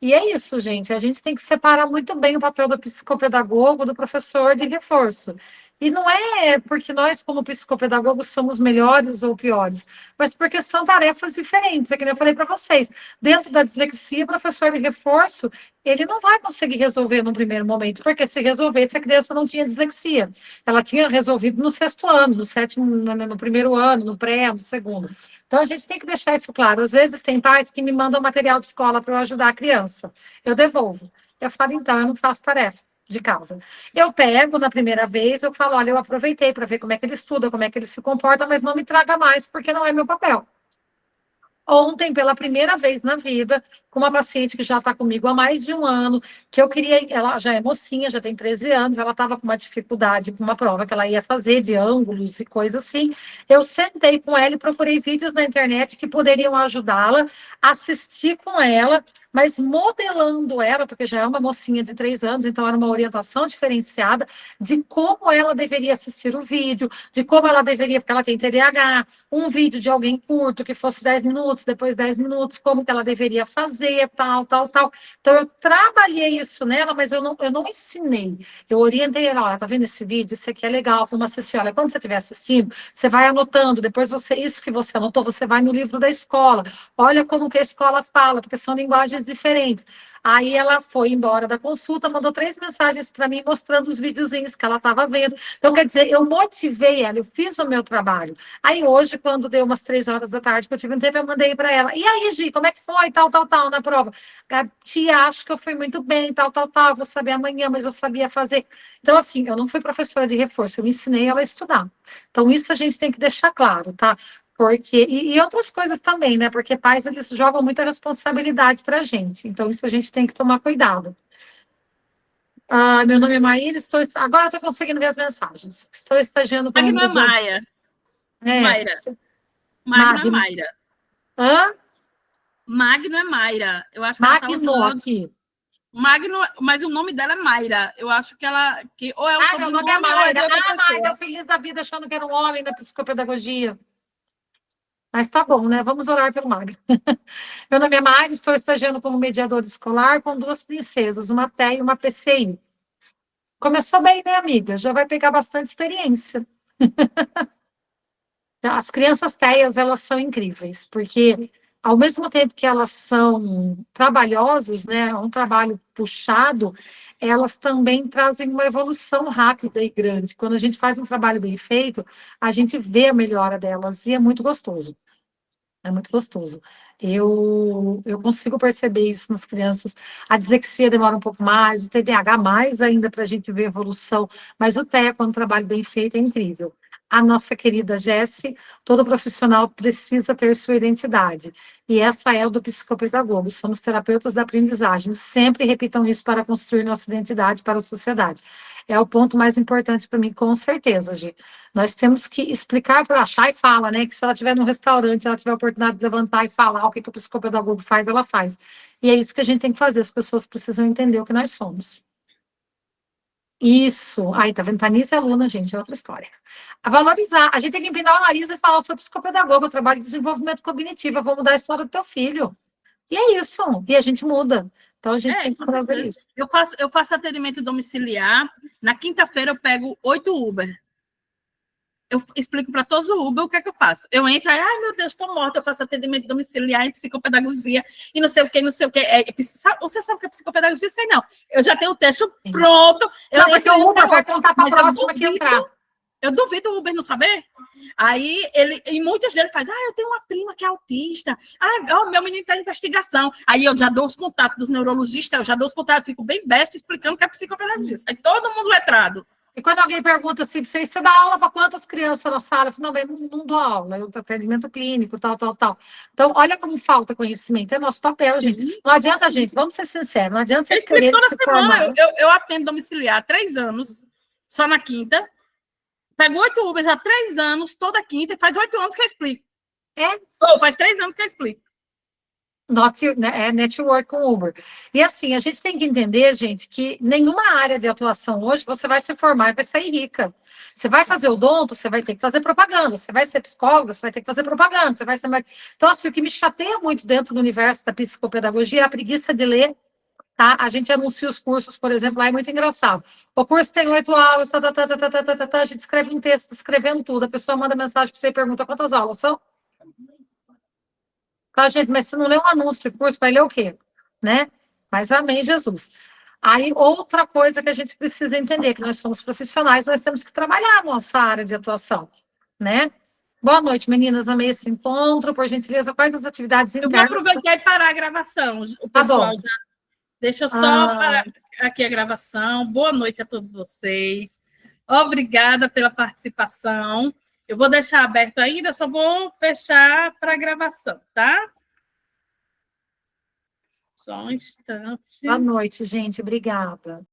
E é isso, gente. A gente tem que separar muito bem o papel do psicopedagogo do professor de reforço. E não é porque nós, como psicopedagogos, somos melhores ou piores, mas porque são tarefas diferentes. É que eu falei para vocês. Dentro da dislexia, o professor de reforço, ele não vai conseguir resolver no primeiro momento, porque se resolvesse, a criança não tinha dislexia. Ela tinha resolvido no 6º ano, no 7º, no primeiro ano, no pré, no segundo. Então, a gente tem que deixar isso claro. Às vezes, tem pais que me mandam material de escola para eu ajudar a criança. Eu devolvo. Eu falo, então, eu não faço tarefa de casa. Eu pego na primeira vez, eu falo, olha, eu aproveitei para ver como é que ele estuda, como é que ele se comporta, mas não me traga mais, porque não é meu papel. Ontem, pela primeira vez na vida, com uma paciente que já está comigo há mais de 1 ano, que eu queria, ela já é mocinha, já tem 13 anos, ela estava com uma dificuldade com uma prova que ela ia fazer de ângulos e coisa assim. Eu sentei com ela e procurei vídeos na internet que poderiam ajudá-la, assisti com ela, mas modelando ela, porque já é uma mocinha de 3 anos, então era uma orientação diferenciada de como ela deveria assistir o vídeo, de como ela deveria, porque ela tem TDAH, um vídeo de alguém curto, que fosse 10 minutos, depois 10 minutos, como que ela deveria fazer, tal, tal, tal. Então, eu trabalhei isso nela, mas eu não ensinei. Eu orientei ela, olha, tá vendo esse vídeo? Isso aqui é legal, vamos assistir. Olha, quando você estiver assistindo, você vai anotando, depois isso que você anotou, você vai no livro da escola. Olha como que a escola fala, porque são linguagens diferentes. Aí ela foi embora da consulta, mandou 3 mensagens para mim mostrando os videozinhos que ela estava vendo. Então, quer dizer, eu motivei ela, eu fiz o meu trabalho. Aí hoje, quando deu umas 3 horas da tarde, que eu tive um tempo, eu mandei para ela. E aí, Gi, como é que foi? Tal, tal, tal, na prova. Tia, acho que eu fui muito bem, tal, tal, tal, vou saber amanhã, mas eu sabia fazer. Então, assim, eu não fui professora de reforço, eu ensinei ela a estudar. Então, isso a gente tem que deixar claro, tá? Porque, e outras coisas também, né? Porque pais, eles jogam muita responsabilidade para a gente. Então, isso a gente tem que tomar cuidado. Meu nome é Maíra, agora estou conseguindo ver as mensagens. Estou estagiando como... Magno é Maia. Mayra. Magno é Mayra. Hã? Magno é Mayra. Eu acho que Magno ela tá usando... aqui. Magno, mas o nome dela é Mayra. Eu acho que ela... ou é o sobrenome, meu nome é Mayra. ou é outra pessoa. Mayra, feliz da vida, achando que era um homem da psicopedagogia. Mas tá bom, né? Vamos orar pelo Magno. Meu nome é Mayra, estou estagiando como mediadora escolar com 2 princesas, uma TEA e uma PCI. Começou bem, né, amiga? Já vai pegar bastante experiência. As crianças TEAs, elas são incríveis, porque ao mesmo tempo que elas são trabalhosas, né, é um trabalho puxado, elas também trazem uma evolução rápida e grande. Quando a gente faz um trabalho bem feito, a gente vê a melhora delas e é muito gostoso. É muito gostoso. Eu consigo perceber isso nas crianças. A dislexia demora um pouco mais, o TDAH mais ainda para a gente ver evolução, mas o TEA, quando o trabalho bem feito, é incrível. a nossa querida Jessi, todo profissional precisa ter sua identidade. E essa é o do psicopedagogo. Somos terapeutas da aprendizagem. Sempre repitam isso para construir nossa identidade para a sociedade. É o ponto mais importante para mim, com certeza, Gi. Nós temos que explicar para achar e fala, né? Que se ela estiver num restaurante, ela tiver a oportunidade de levantar e falar o que o psicopedagogo faz, ela faz. E é isso que a gente tem que fazer. As pessoas precisam entender o que nós somos. Isso. Aí, tá vendo? Tanise é aluna, gente, é outra história. A valorizar. A gente tem que empinar o nariz e falar sobre psicopedagogo, eu trabalho de desenvolvimento cognitivo, eu vou mudar a história do teu filho. E é isso. E a gente muda. Então, a gente tem que fazer isso. Eu faço atendimento domiciliar. Na quinta-feira, eu pego 8 Uber. Eu explico para todos os Uber o que é que eu faço. Eu entro, aí, ai, meu Deus, estou morta, eu faço atendimento domiciliar em psicopedagogia e não sei o que, não sei o que. Você sabe o que é psicopedagogia? Sei não. Eu já tenho o teste pronto. Não, porque o Uber vai contar para a próxima que entrar. Eu duvido o Uber não saber. Aí, e muitos deles fazem, eu tenho uma prima que é autista. Meu menino está em investigação. Aí eu já dou os contatos dos neurologistas, eu já dou os contatos, fico bem besta explicando que é psicopedagogia. Aí todo mundo letrado. E quando alguém pergunta assim, você dá aula para quantas crianças na sala? Eu falo, não dou aula, eu atendimento clínico, tal. Então, olha como falta conhecimento, é nosso papel, gente. Não adianta, gente, vamos ser sinceros, não adianta vocês quererem se formar. Eu atendo domiciliar há 3 anos, só na quinta, pego 8 Ubers há 3 anos, toda quinta, e faz 8 anos que eu explico. Faz 3 anos que eu explico. Network com Uber. E assim, a gente tem que entender, gente, que nenhuma área de atuação hoje você vai se formar e vai sair rica. Você vai fazer odonto, você vai ter que fazer propaganda. Você vai ser psicóloga, você vai ter que fazer propaganda. Você vai ser... Então, assim, o que me chateia muito dentro do universo da psicopedagogia é a preguiça de ler. Tá? A gente anuncia os cursos, por exemplo, lá é muito engraçado. O curso tem 8 aulas, a gente escreve um texto escrevendo tudo. A pessoa manda mensagem para você e pergunta quantas aulas são. Tá, gente, mas se não lê um anúncio de curso, vai ler o quê? Né? Mas amém, Jesus. Aí, outra coisa que a gente precisa entender, que nós somos profissionais, nós temos que trabalhar a nossa área de atuação, né? Boa noite, meninas, amei esse encontro. Por gentileza, quais as atividades internas? Eu vou aproveitar e parar a gravação. O pessoal já... Deixa eu só parar aqui a gravação. Boa noite a todos vocês. Obrigada pela participação. Eu vou deixar aberto ainda, só vou fechar para a gravação, tá? Só um instante. Boa noite, gente. Obrigada.